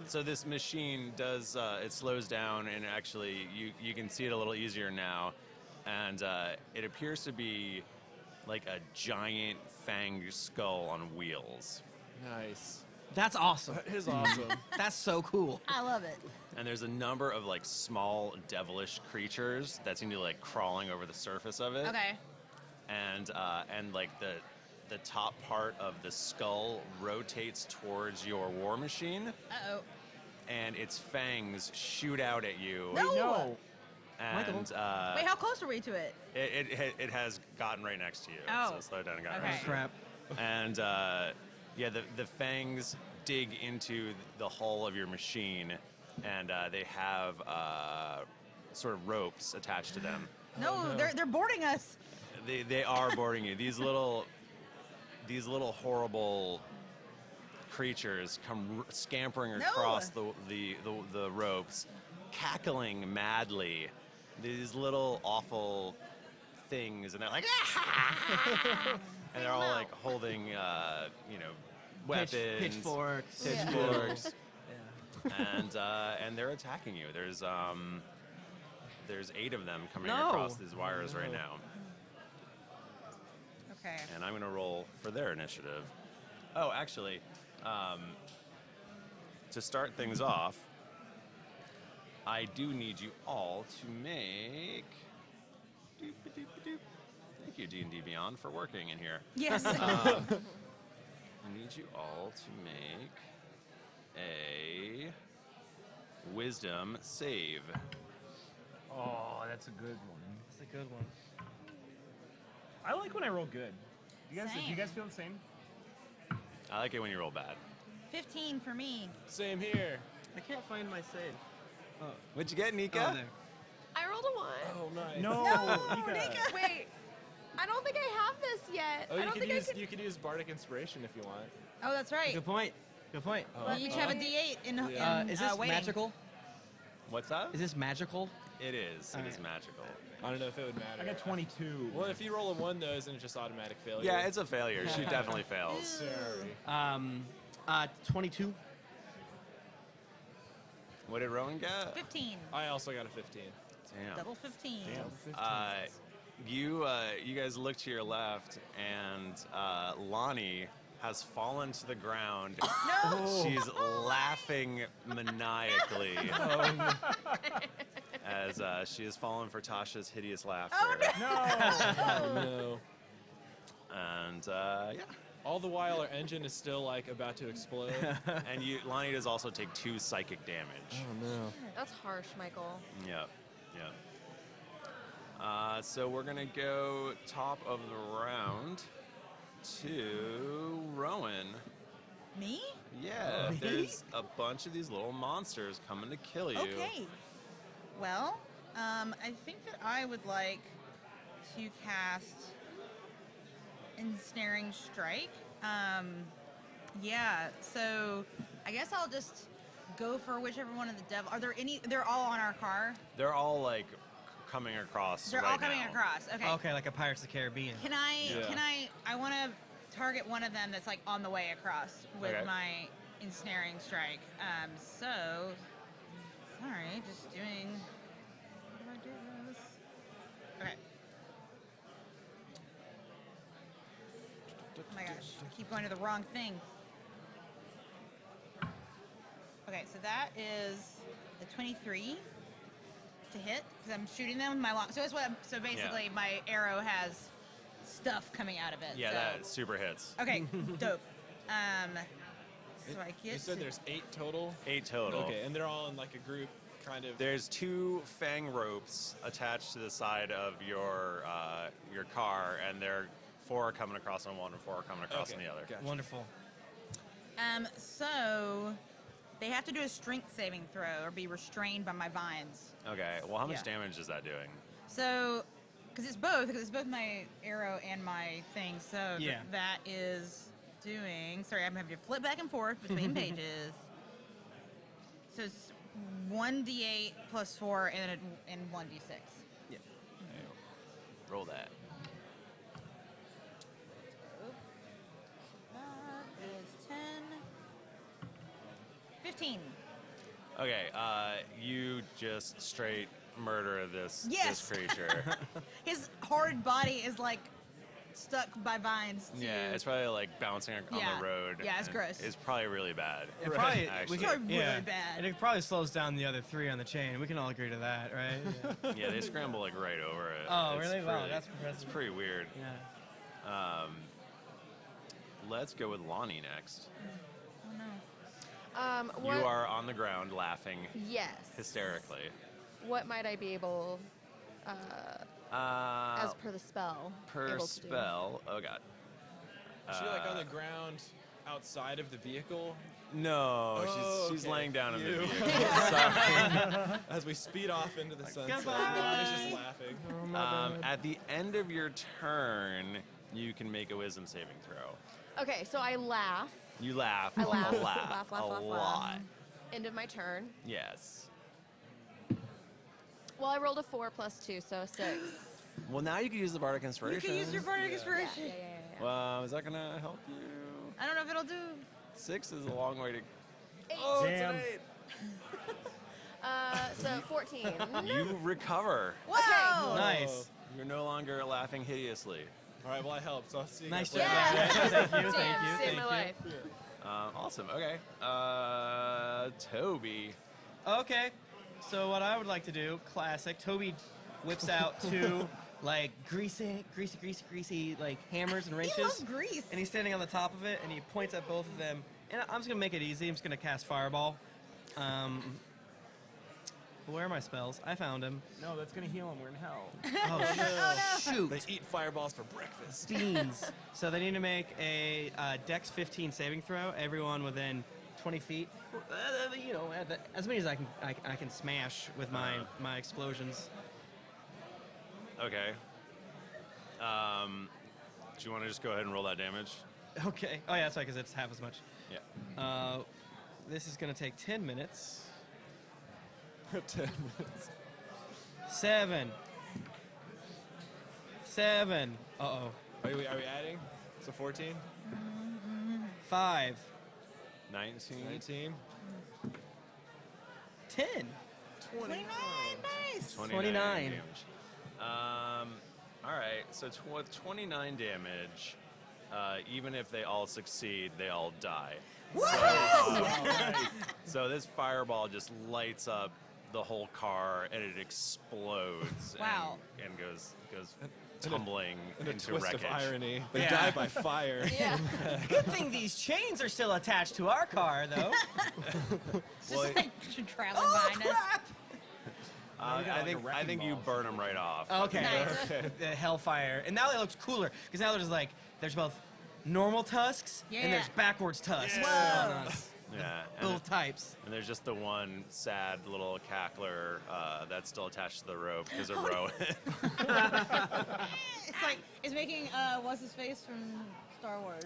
So this machine does it slows down, and actually you can see it a little easier now, and it appears to be like a giant fanged skull on wheels. Nice. That's awesome. That is awesome. That's so cool. I love it. And there's a number of like small devilish creatures that seem to be like crawling over the surface of it. Okay. And like the top part of the skull rotates towards your war machine, Uh-oh. and its fangs shoot out at you. No. No. And Wait, how close are we to it? it has gotten right next to you. Oh. So slow down and got Okay. right next to you. Crap. And yeah, the fangs dig into the hull of your machine, and they have sort of ropes attached to them. No, no. they're boarding us. They are boarding you. These little horrible creatures come scampering No. across the ropes, cackling madly. These little awful things, and they're like, and they're all like holding, weapons, Pitchforks. pitchforks, Yeah. and they're attacking you. There's 8 of them coming No. across these wires right No. now. Okay. And I'm going to roll for their initiative. Oh, actually, to start things off, I do need you all to make. Doop-a-doop-a-doop. Thank you, D&D Beyond, for working in here. Yes. I need you all to make a wisdom save. Oh, that's a good one. That's a good one. I like when I roll good. Do you Same. guys feel the same? I like it when you roll bad. 15 for me. Same here. I can't find my save. What'd you get, Nika? Oh, there. I rolled a 1. Oh, nice. No, Nika. Wait, I don't think I have this yet. Oh, I you don't could think use I could. you could use bardic inspiration if you want. Oh, that's right. Good point. Good point. We each have a D8 in Is this waiting. magical? What's that? Is this magical? It is. It is Alright. magical. I don't know if it would matter. I got 22. Well, if you roll a 1, though, isn't it just automatic failure? Yeah, it's a failure. She definitely fails. Sorry. 22. What did Rowan get? 15. I also got a 15. Damn. Double 15. You guys look to your left, and Lonnie has fallen to the ground. No. She's laughing maniacally as she has fallen for Tasha's hideous laughter. Oh, no. Oh, no. And yeah, All the while, our engine is still, like, about to explode. and Lonnie does also take 2 psychic damage. Oh, no. That's harsh, Michael. Yep, yep. So we're gonna go top of the round to Rowan. Me? Yeah, Me? there's a bunch of these little monsters coming to kill you. Okay. Well, I think that I would like to cast Ensnaring Strike. Yeah, so I guess I'll just go for whichever one of the devil. Are there any? They're all on our car. They're all like coming across. They're right all coming now. across. Okay. Okay, like a Pirates of the Caribbean. Can I? Yeah. Can I? I want to target one of them that's like on the way across with Okay. my Ensnaring Strike. So, sorry, just doing. How do I do this? Okay. Oh my gosh, I keep going to the wrong thing. Okay. Okay, so that is the 23 to hit because I'm shooting them with my long. So that's what. So basically, my arrow has stuff coming out of it. Yeah, so. that super hits. Okay, dope. So I get. You said there's 8 total? 8 total. Okay, and they're all in like a group, kind of. There's 2 fang ropes attached to the side of your car, and there 4 are coming across on one and 4 are coming across on the other. Gotcha. Wonderful. So they have to do a strength saving throw or be restrained by my vines. Okay. Well, how much Yeah. damage is that doing? So, because it's both my arrow and my thing. So Yeah. that is doing. Sorry, I'm having to flip back and forth between pages. So it's 1d8 plus 4 and 1d6. Roll that. That is 10. 15. Okay. You just straight murder this Yes. creature. His hard body is like stuck by vines. To, Yeah, it's probably like bouncing on Yeah. the road. Yeah, it's and gross. It's probably really bad. It probably, Actually. we It's could, really yeah. bad. And it probably slows down the other 3 on the chain. We can all agree to that, right? Yeah, they scramble like right over it. Oh, It's really? Wow, pretty- that's impressive. It's pretty weird. Yeah. Let's go with Lonnie next. Oh no. What, You are on the ground laughing Yes. hysterically. What might I be able, as per the spell, Per able to do? spell. Oh god. Is she like on the ground outside of the vehicle? No, Oh, she's okay. laying down in the Phew. vehicle. Sorry. As we speed off into the sunset, goodbye. Lonnie's just laughing. At the end of your turn, you can make a wisdom saving throw. Okay, so I laugh. You laugh I a laugh, lot. laugh, laugh, a laugh, lot. laugh. End of my turn. Yes. Well, I rolled a 4 plus 2, so 6. Well, now you can use the bardic You inspiration. can use your bardic Yeah, inspiration. yeah, yeah, yeah, yeah. Well, is that gonna help you? I don't know if it'll do. 6 is a long way to. 8. Oh, Damn. it's So 14. an 8. You recover. Whoa! Nice. You're no longer laughing hideously. All right, well, I helped, so I'll see you Nice guys job. later. Yeah. Thank you, Damn, thank you, saved my thank you. life. Awesome. Okay. Toby. Okay, so what I would like to do, classic, Toby whips out 2, like, greasy, like, hammers and He wrenches. loves grease. And he's standing on the top of it, and he points at both of them. And I'm just gonna make it easy. I'm just gonna cast Fireball. Where are my spells? I found him. No, that's gonna heal him. We're in hell. Oh, shoot. They eat fireballs for breakfast. Beans. So they need to make a Dex 15 saving throw. Everyone within 20 feet. You know, as many as I can smash with my explosions. Okay. Do you want to just go ahead and roll that damage? Okay. Oh yeah, that's right, because it's half as much. Yeah. This is gonna take 10 minutes. 10 minutes. 7. Uh-oh. Are we adding? So 14? 5. 19. 19? 10. 29. Nice. 29. damage. All right. So with 29 damage, even if they all succeed, they all die. So this fireball just lights up the whole car and it explodes. Wow. And goes tumbling And a into twist wreckage. of irony. They Yeah. die by fire. Yeah. Good thing these chains are still attached to our car, though. It's just like traveling Oh, behind us. crap! we got I like a think wrecking you ball. burn them right off. Okay. Nice. The Hellfire. And now it looks cooler, because now there's like, there's both normal tusks and Yeah. there's backwards tusks Yeah. on us. Yeah. And, Both types. and there's just the one sad little cackler that's still attached to the rope because of Rowan. It's like it's making what's his face from Star Wars.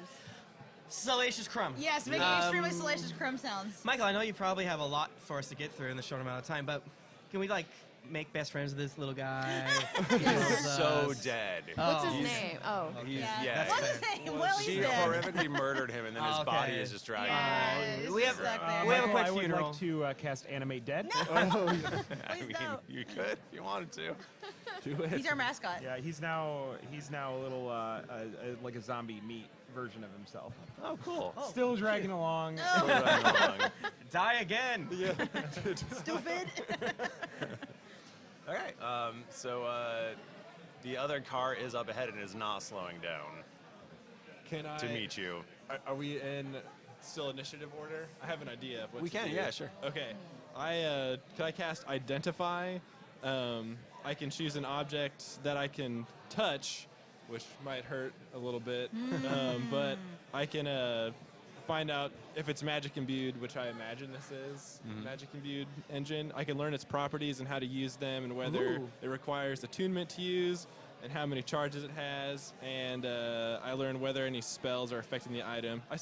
Salacious Crumb. Yes, making extremely salacious crumb sounds. Michael, I know you probably have a lot for us to get through in the short amount of time, but can we, like, make best friends with this little guy. He's so us. dead. What's his He's- name? Oh. He's, Yeah. yeah, That's What's fair. his name? Well, she he's dead. horrifically murdered him, and then his Okay. body is just dragging. Yeah, it's We just have- stuck there. we have a Michael, quick I would funeral. like to cast Animate Dead. I Please mean, don't. you could if you wanted to. Do it. He's our mascot. Yeah, he's now a little like a zombie meat version of himself. Oh, cool. Still dragging along. Die again. Yeah. Stupid. Okay. So the other car is up ahead and is not slowing down Can I? to meet you. Are we in still initiative order? I have an idea of what We to can, do. yeah, sure. Okay. Can I cast Identify? I can choose an object that I can touch, which might hurt a little bit, but I can find out if it's magic imbued, which I imagine this is magic imbued engine. I can learn its properties and how to use them, and whether Ooh. it requires attunement to use, and how many charges it has, and I learn whether any spells are affecting the item. I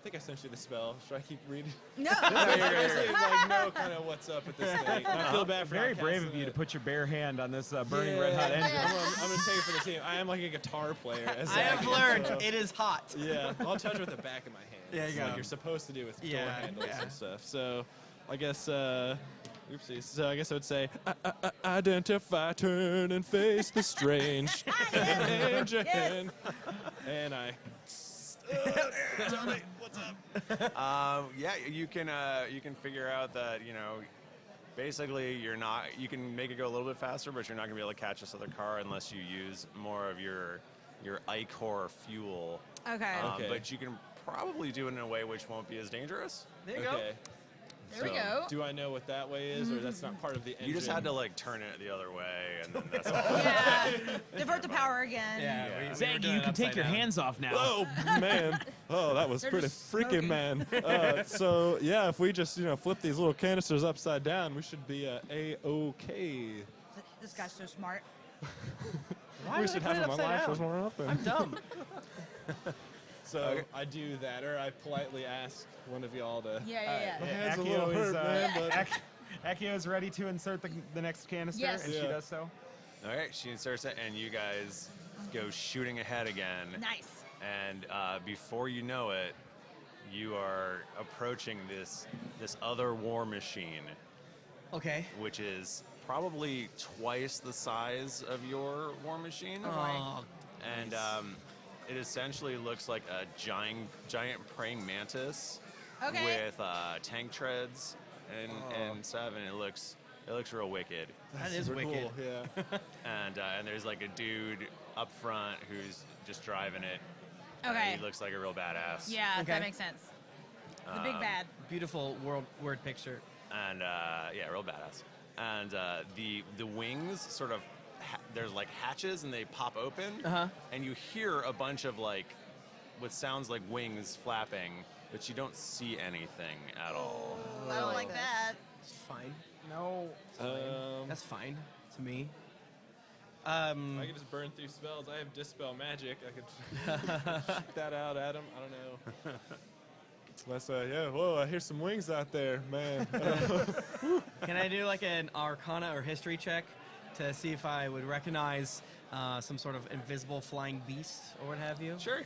think I sent you the spell. Should I keep reading? No. I just like know kind of what's up with this thing. I feel bad for Very not brave casting of you to it. put your bare hand on this burning Yeah. red hot engine. I'm gonna take it for the team. I am like a guitar player. As I have Zach, learned so- it is hot. Yeah, I'll touch it with the back of my hand. There you Like go. you're supposed to do with door Yeah, handles yeah. and stuff. So, I guess, oopsies. So I guess I would say, identify, turn, and face the strange engine. Yes. And I. Tell me what's up. Yeah, you can figure out that basically you can make it go a little bit faster, but you're not gonna be able to catch this other car unless you use more of your Ichor fuel. Okay. Okay. But you can probably do it in a way which won't be as dangerous. There you go. Okay. There we go. Do I know what that way is, or that's not part of the engine? You just had to turn it the other way, and then that's all. Yeah. Divert the power again. Yeah. Yeah. we were Zangy, doing you it can take upside your down. hands off now. Oh man! Oh, that was They're pretty just freaking, smoking. man. So yeah, if we just flip these little canisters upside down, we should be a-okay. This guy's so smart. Why We did I should put have it them upside on down? more often. I'm dumb. So Okay. I do that, or I politely ask one of y'all to. Yeah. My hand's a little Accio hurt, is, man, but Accio is ready to insert the next canister, Yes. and she Yeah. does so. All right, she inserts it, and you guys go shooting ahead again. Nice. And before you know it, you are approaching this other war machine, Okay. which is probably twice the size of your war machine. Oh, And it essentially looks like a giant praying mantis Okay. with tank treads and stuff, and it looks real wicked. that is super wicked. cool. Yeah. And there's like a dude up front who's just driving it. Okay. He looks like a real badass. Yeah, Okay. that makes sense. The big bad. Beautiful word picture. And yeah, real badass. And the wings sort of there's like hatches and they pop open, and you hear a bunch of what sounds like wings flapping, but you don't see anything at all. I don't like that. It's fine. No. That's fine to me. I could just burn through spells. I have Dispel Magic. I could shoot that out at him. I don't know. Let's yeah. Whoa! I hear some wings out there, man. Can I do like an Arcana or History check to see if I would recognize some sort of invisible flying beast or what have you? Sure.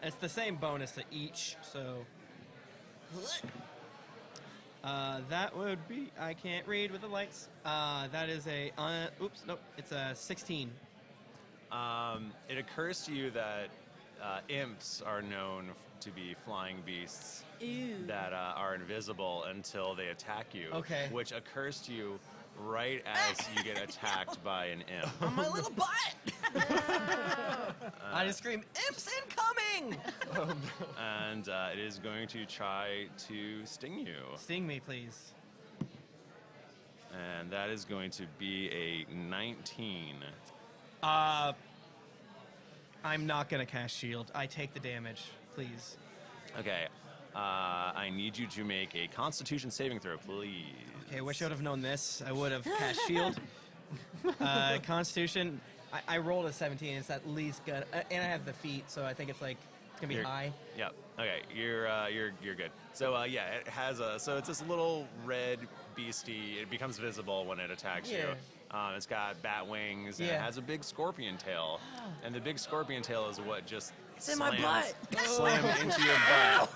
It's the same bonus to each, so. That would be. I can't read with the lights. That is a. Oops, nope. It's a 16. It occurs to you that imps are known to be flying beasts Ew. that are invisible until they attack you. Okay. Which occurs to you right as you get attacked by an imp. On my little butt! I just scream, "Imps incoming!" And it is going to try to sting you. Sting me, please. And that is going to be a 19. I'm not gonna cast shield. I take the damage, please. Okay. I need you to make a Constitution saving throw, please. Okay, wish I would have known this. I would have cast shield. Constitution. I rolled a 17. It's at least good, and I have the feet, so I think it's gonna be You're- high. Yep. Okay. You're good. So yeah, it has a. So it's this little red beastie. It becomes visible when it attacks Yeah. you. It's got bat wings and it Yeah. has a big scorpion tail. And the big scorpion tail is what just It's in my butt. slammed into your butt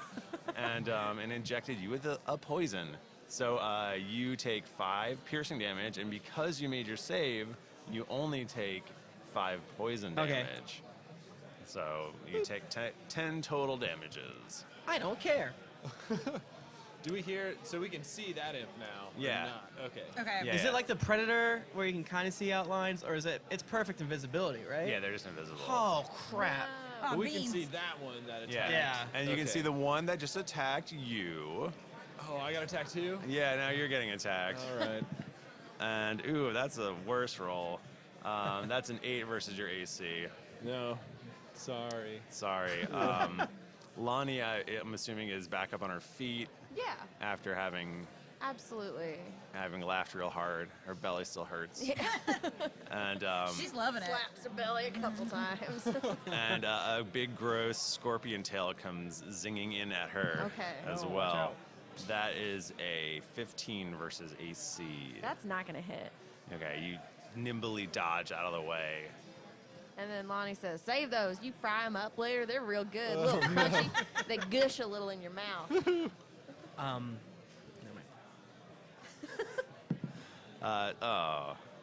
and injected you with a poison. So you take 5 piercing damage, and because you made your save, you only take 5 poison Okay. damage. So you take 10 total damages. I don't care. Do we hear? So we can see that imp now. or Yeah. not? Okay. Okay. Yeah. Is it like the Predator where you can kind of see outlines, or is it's perfect invisibility, right? Yeah, they're just invisible. Oh crap! Oh, But we can beans. see that one that attacked. Yeah. Yeah. And you can Okay. see the one that just attacked you. Oh, I got attacked too. Yeah, now you're getting attacked. All right. And ooh, that's a worse roll. That's an 8 versus your AC. No. Sorry. Sorry. Lonnie, I'm assuming, is back up on her feet Yeah, after having absolutely. laughed real hard. Her belly still hurts. Yeah. And She's loving it. Slaps her belly a couple times. and a big gross scorpion tail comes zinging in at her Okay. as Oh, watch well. out. That is a 15 versus AC. That's not gonna hit. Okay, you nimbly dodge out of the way. And then Lonnie says, "Save those. You fry them up later. They're real good, a little crunchy. They gush a little in your mouth." Never mind.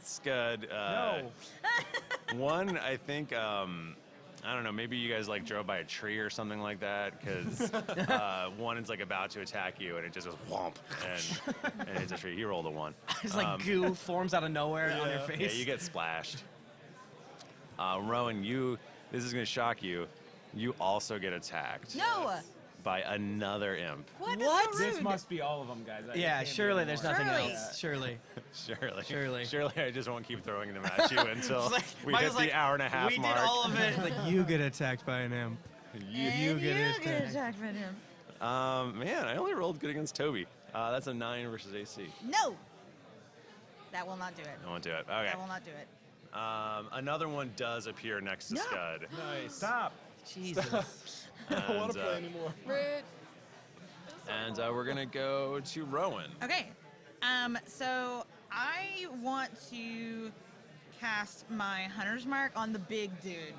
Scud. No. One, I think, I don't know, maybe you guys like drove by a tree or something like that, because one is like about to attack you and it just goes whomp and hits a tree. You rolled a 1. It's like goo forms out of nowhere on your Yeah, face. you get splashed. Rowan, this is going to shock you. You also get attacked No. by another imp. What? What? That's so This rude. must be all of them, guys. I Yeah, can't do surely it there's anymore. nothing Surely. else. Surely. Surely, I just won't keep throwing them at you until It's like- we Mike hit was the like, hour and a half we mark. did all of it. It's like you get attacked by an imp. And get attacked. attacked by him. Man, I only rolled good against Toby. That's a 9 versus AC. No. That will not do it. I won't do it. Okay. That will not do it. Another one does appear next to No. Scud. Nice. Stop. Jesus. I don't want And, to play anymore. Rude. and we're gonna go to Rowan. Okay. So I want to cast my hunter's mark on the big dude.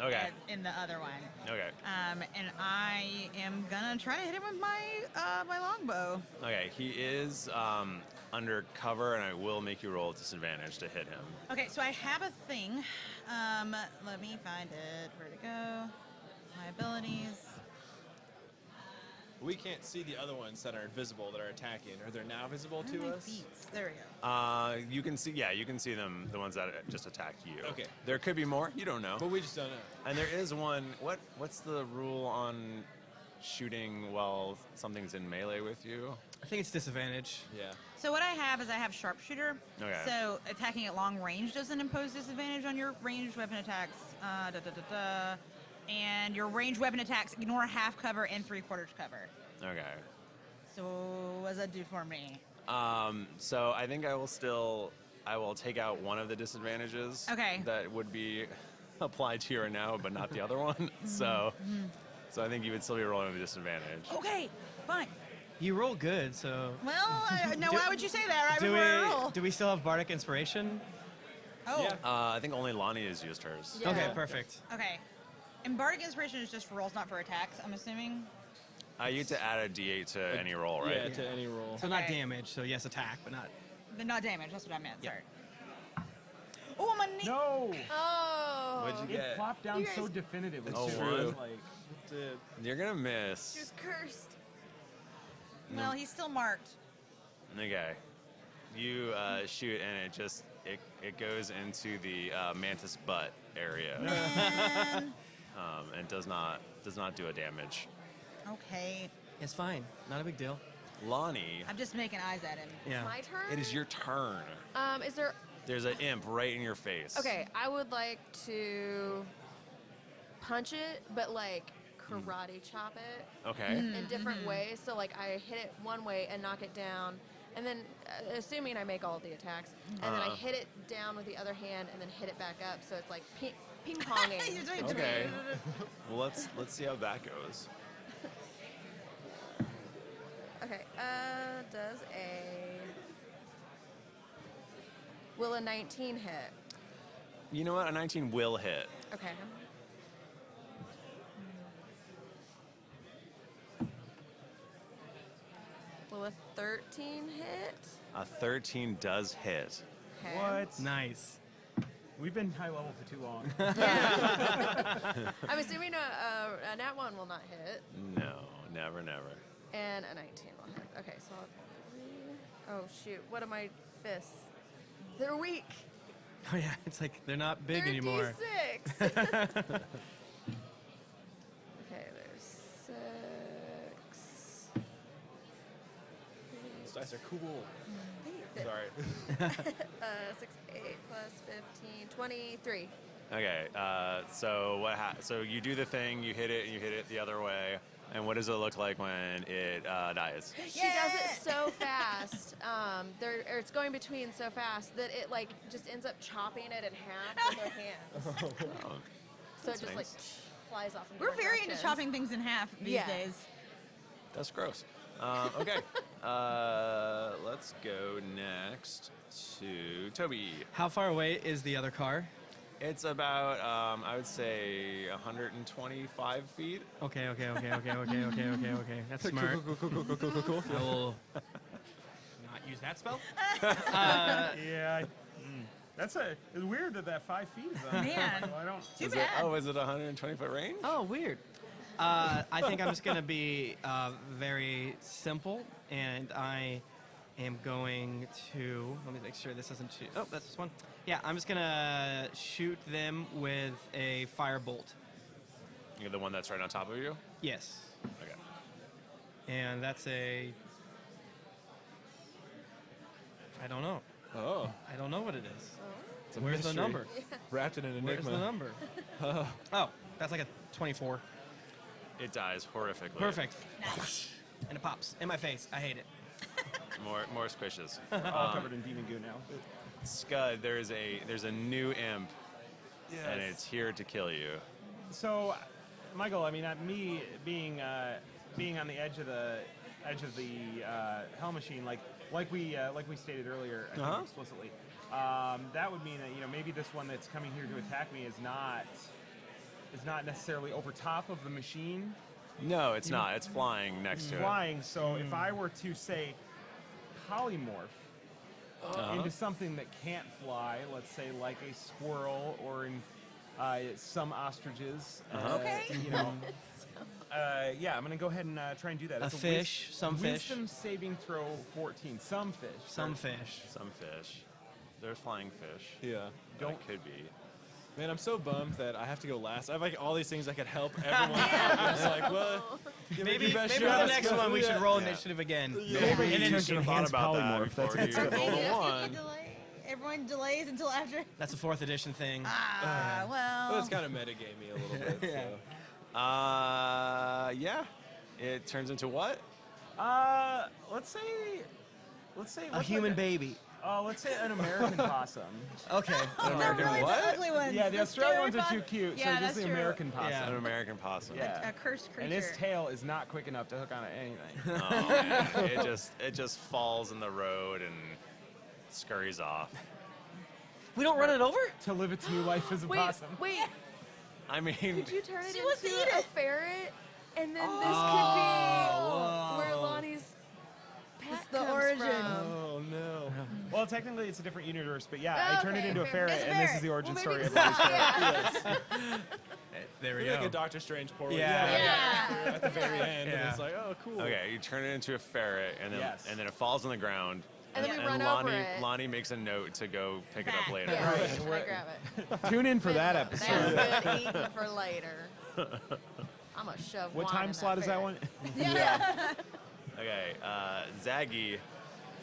Okay. In the other one. Okay. And I am gonna try to hit him with my my longbow. Okay. He is under cover, and I will make you roll a disadvantage to hit him. Okay, so I have a thing. Let me find it. Where'd it go? My abilities. We can't see the other ones that are invisible that are attacking. Are they now visible Where are to my us? feats? There we go. You can see. Yeah, you can see them. The ones that just attacked you. Okay. There could be more. You don't know. But we just don't know. And there is one. What's the rule on shooting while something's in melee with you? I think it's disadvantage. Yeah. So what I have is I have sharpshooter. Okay. So attacking at long range doesn't impose disadvantage on your ranged weapon attacks. And your ranged weapon attacks ignore half cover and 3/4 cover. Okay. So what does that do for me? So I think I will take out one of the disadvantages. Okay. That would be applied to you right now, but not the other one. So I think you would still be rolling with a disadvantage. Okay, fine. You roll good, so. Well, no, Do- why would you say that right Do before I roll? we still have bardic inspiration? Oh, Yeah. I think only Lonnie has used hers. Yeah. Okay, perfect. okay. And bardic inspiration is just for rolls, not for attacks, I'm assuming. You get to add a D8 to any roll, right? Yeah, to any roll. So not Okay. damage. So yes, attack, but not. But not damage, that's what I meant, Yep. sorry. Oh, I'm a No. Oh. What'd you It get? plopped down You so guys- definitively. Oh, too. one? It was like, Dude. You're gonna miss. She was cursed. Well, he's still marked. Okay. You shoot, and it goes into the mantis butt area, Man. and does not do a damage. Okay. It's fine. Not a big deal. Lonnie, I'm just making eyes at him. Yeah. My turn. it is your turn. Is there? There's an imp right in your face. Okay, I would like to punch it, but like karate chop it Okay. in different ways. So like I hit it one way and knock it down, and then assuming I make all of the attacks, and then I hit it down with the other hand, and then hit it back up. So it's like ping ponging. You're doing Okay. Well, let's see how that goes. Okay. Does a Will a 19 hit? You know what? A 19 will hit. Okay. Will a 13 hit? A 13 does hit. Okay. What? Nice. We've been high level for too long. I'm assuming a nat 1 will not hit, No, never, never. and a 19 will hit. Okay, so I'll have 3. Oh, shoot. What are my fists? They're weak. Oh yeah, it's like they're not big They're anymore. D6. Okay, there's 6. These dice are cool. Eight. Sorry. 6, 8 plus 15, 23. Okay, so so you do the thing, you hit it, and you hit it the other way. And what does it look like when it dies? She does it so fast. Or it's going between so fast that it like just ends up chopping it in half with her hands. Oh, So it just like nice. flies off. in We're different very into directions. chopping things in half these Yeah. days. that's gross. Okay, let's go next to Toby. How far away is the other car? It's about, I would say, 125 feet. Okay. That's smart. Cool. I will not use that spell. Yeah. That's it's weird that 5 feet is on. Man. I don't. Too Is it, bad. oh, is it 120-foot range? Oh, weird. I think I'm just gonna be very simple, and I am going to. Let me make sure this isn't. Oh, that's this one. Yeah, I'm just gonna shoot them with a firebolt. You're the one that's right on top of you? Yes, Okay. and that's a. I don't know. Oh, I don't know what it is. it's a Where's the mystery. number? Wrapped in an Where's enigma. the number? Oh, that's like a 24. It dies horrifically. Perfect. And it pops in my face. I hate it. More squishes. All covered in demon goo now. Scud, there's a new imp, and it's here to kill you. So, Michael, I mean, me being on the edge of the hell machine, like we stated earlier, I think explicitly, that would mean that maybe this one that's coming here to attack me is not necessarily over top of the machine, No, it's not. It's flying next to flying. So if I were to say polymorph into something that can't fly, let's say like a squirrel or in some ostriches, Okay. yeah, I'm gonna go ahead and try and do that. A It's fish, some fish. Wisdom saving throw 14. Some fish. Some fish. it. Some fish. There's flying fish. Yeah. It could be. Man, I'm so bummed that I have to go last. I have like all these things that could help everyone out. It's like, well, give it Maybe your best for shot. the next one we should Yeah. roll initiative again. Maybe And then you should have thought enhanced about that polymorph. That's before a you good rolled Okay, a one. everyone delays until after. That's a 4th edition thing. Well. Well, it's kind of metagamey a little bit. So. Yeah. It turns into what? Let's say A what's human like baby. let's say an American possum. Okay. They're really what? the ugly ones. Yeah, the Australian ones are too stereotype- cute, Yeah, so that's just the true. American possum. Yeah. An American possum. Yeah. A cursed creature. And his tail is not quick enough to hook onto anything. Oh, man. It just falls in the road and scurries off. We don't run it over? To live its new life as a Wait, possum. wait. I mean, Could you turn it She wants to into eat a it. ferret? And then this whoa. could be where Lonnie's pet It's the comes origin. from. Oh no. Well, technically it's a different universe, but yeah, I turned it Okay, into a fair. ferret, It's a and this is ferret. the origin Well, story maybe of this Lonnie's is- ferret. yeah. There we It's like go. a Doctor Strange portal. Yeah. Yeah. At the very end, and Yeah. it's like, oh, cool. okay, you turn it into a ferret, and then Yes. it falls on the ground. And then we and run Lonnie, over it. Lonnie makes a note to go pick it up Back. later. Yeah, Right. and I grab it. Tune in for that episode. That's good eating for later. I'm gonna shove What wine time in slot is that ferret. one? Yeah. Okay, Zaggy,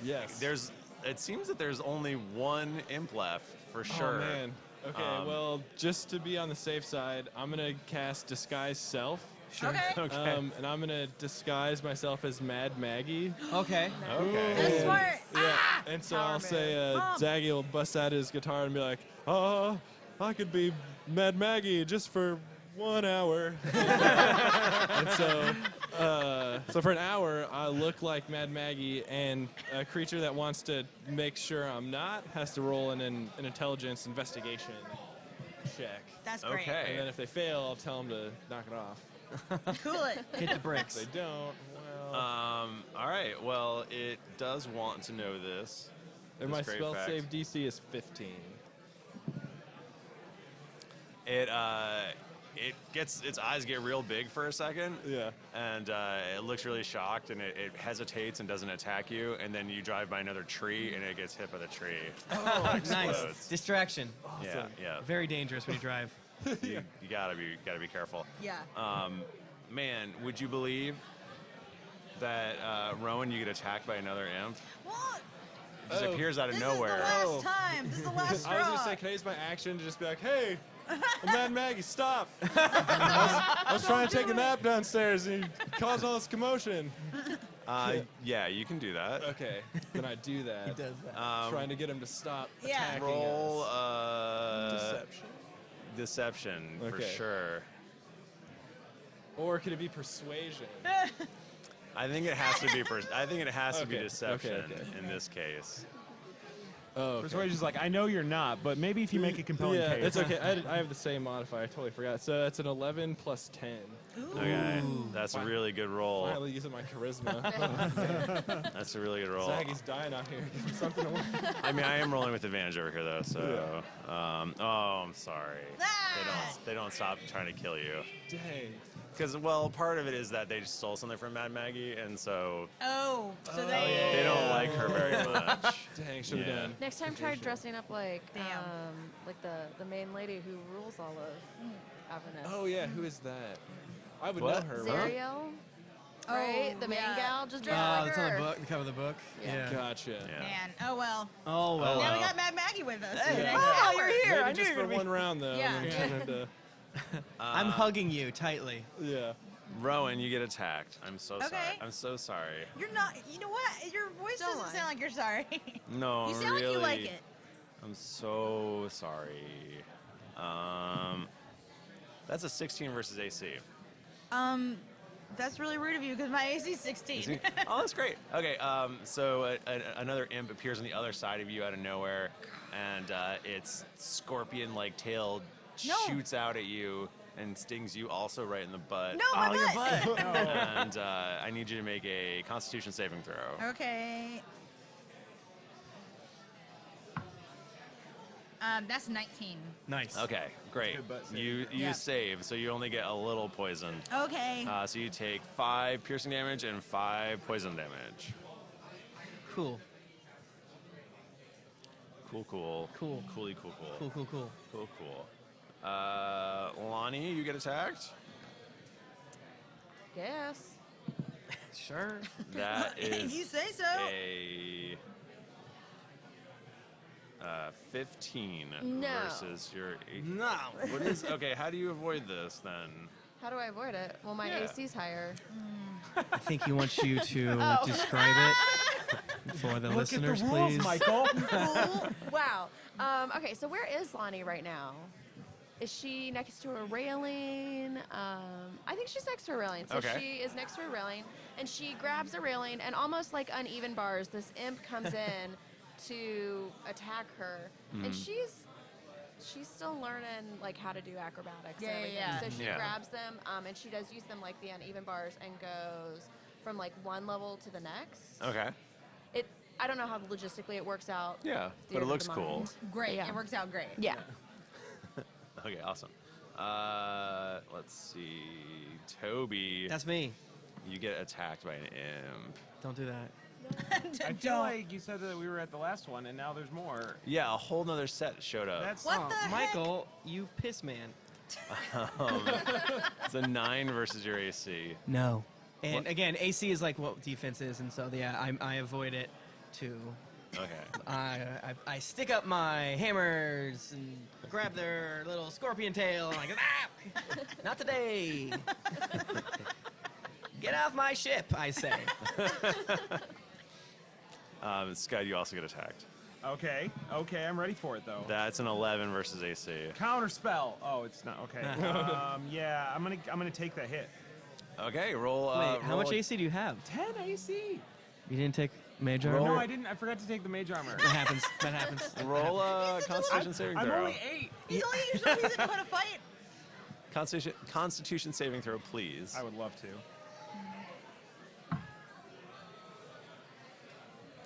Yes. it seems that there's only one imp left for sure. Oh man. Okay. Well, just to be on the safe side, I'm gonna cast Disguise Self. Sure. Okay. And I'm gonna disguise myself as Mad Maggie. Okay. Okay. That's smart. Yeah. And so Power I'll say, Mom. Zaggy will bust out his guitar and be like, "Oh, I could be Mad Maggie just for 1 hour." And so So for an hour, I look like Mad Maggie, and a creature that wants to make sure I'm not has to roll an intelligence investigation check. That's great. And Okay. then if they fail, I'll tell them to knock it off. Cool it. Hit the bricks. If they don't, well, All right. Well, it does want to know this. and my this great spell fact. save DC is 15. It gets its eyes get real big for a second. Yeah. And it looks really shocked, and it hesitates and doesn't attack you. And then you drive by another tree, and it gets hit by the tree. Oh, nice. Explodes. Distraction. Yeah, yeah. Very dangerous when you drive. You gotta be careful. Yeah. Man, would you believe that Rowan, you get attacked by another imp? What? Just Oh. appears out of This nowhere. is the last time. This is the last straw. I was gonna say, can I use my action to just be like, hey, Mad Maggie, stop! I was trying to take a nap downstairs, and you caused all this commotion. Yeah, you can do that. Okay, then I do that. He does that. Trying to get him to stop Yeah. attacking Roll us. Deception. deception for Okay. sure. Or could it be persuasion? I think it has to be. I think it has to be Okay, deception okay. in this case. Oh, okay. Persuasion's like, I know you're not, but maybe if you make a compelling yeah, case. it's okay. I have the same modifier. I totally forgot. So that's an 11 plus 10. Okay, that's a really good roll. Finally using my charisma. That's a really good roll. Zaggy's dying out here. Give him something away. I mean, I am rolling with advantage over here though. So, oh, I'm sorry. Ah! They don't stop trying to kill you. Dang. Because well, part of it is that they just stole something from Mad Maggie, and so Oh, so they don't like her very much. Dang, should have Yeah. done. Next time, try dressing up like Damn. like the main lady who rules all of Avernus. Oh, yeah, who is that? I would What? know her, right? Zariel, right? The main yeah. gal. Just dress Oh, like that's her. on the book, the cover of the book. Yeah. Gotcha. Yeah. Man, oh well. Oh, well. Now we well. got Mad Maggie with us. Hey, The next oh, hour. you're here. Maybe I knew just you for were gonna one round, though. Yeah. And then turn into, I'm hugging you tightly. yeah. Rowan, you get attacked. I'm so sorry. Okay. I'm so sorry. You're not. You know what? Your voice Don't doesn't lie. sound like you're sorry. No, you sound really. like you like it. I'm so sorry. That's a 16 versus AC. That's really rude of you because my AC is 16. Oh, that's great. Okay, so another imp appears on the other side of you out of nowhere, and its scorpion-like tail No. shoots out at you and stings you also right in the butt. No, my your butt. butt. And I need you to make a Constitution saving throw. Okay. That's 19. Nice. Okay, great. Good butt save. You Yeah. save, so you only get a little poison. Okay. So you take 5 piercing damage and 5 poison damage. Cool. Cool. Cool. Cool. Cool. Lonnie, you get attacked. Yes. Sure. That if you is say so. a 15 No. versus your. No. What is okay? How do you avoid this then? How do I avoid it? Well, my Yeah. AC's higher. I think he wants you to Oh. describe it for the Look at the listeners, rules, please. Michael. Wow. Okay, so where is Lonnie right now? Is she next to a railing? I think she's next to a railing. So Okay. she is next to a railing, and she grabs a railing, and almost like uneven bars, this imp comes in to attack her, and she's still learning like how to do acrobatics Yeah, and everything. yeah. So she Yeah. grabs them, and she does use them like the uneven bars, and goes from like one level to the next. Okay. I don't know how logistically it works out. Yeah, but theater it of looks the cool. mind. Great. Yeah. It works out great. Yeah. Okay, awesome. Let's see. Toby, That's me. you get attacked by an imp. Don't do that. I feel Don't. like you said that we were at the last one, and now there's more. Yeah, a whole nother set showed up. That's What the heck? Michael, you piss man. It's a 9 versus your AC. No. And What? again, AC is like what defense is, and so yeah, I avoid it too. Okay. I stick up my hammers and grab their little scorpion tail and I go, ah! Not today. Get off my ship, I say. Scud, you also get attacked. Okay, I'm ready for it though. That's an 11 versus AC. Counter spell. Oh, it's not okay. Yeah, I'm gonna take that hit. Okay, roll. Wait, how roll much AC do you have? 10 AC. You didn't take mage Roll. armor? No, I didn't. I forgot to take the mage armor. That happens. That happens. Roll a Constitution saving I'm throw. only 8. He's only usually using how to fight. Constitution saving throw, please. I would love to.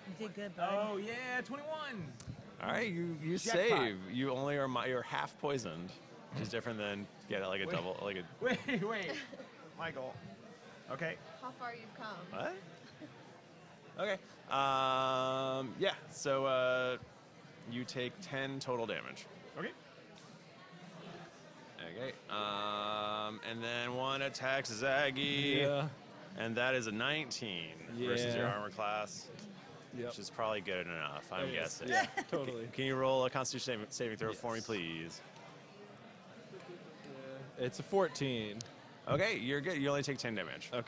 You did good, bud. Oh yeah, 21. All right, you Jackpot. save. You only are you're half poisoned, which is different than like a Wait. double like a Wait, Michael. Okay. How far you've come. what? Okay. Yeah. So you take 10 total damage. Okay. Okay. And then one attacks Zaggy. Yeah. And that is a 19 versus your Yeah. armor class, Yep. which is probably good enough, I'm guessing. Yeah, totally. Can you roll a Constitution saving throw for me, please? It's a 14. Okay, you're good. You only take 10 damage. Okay.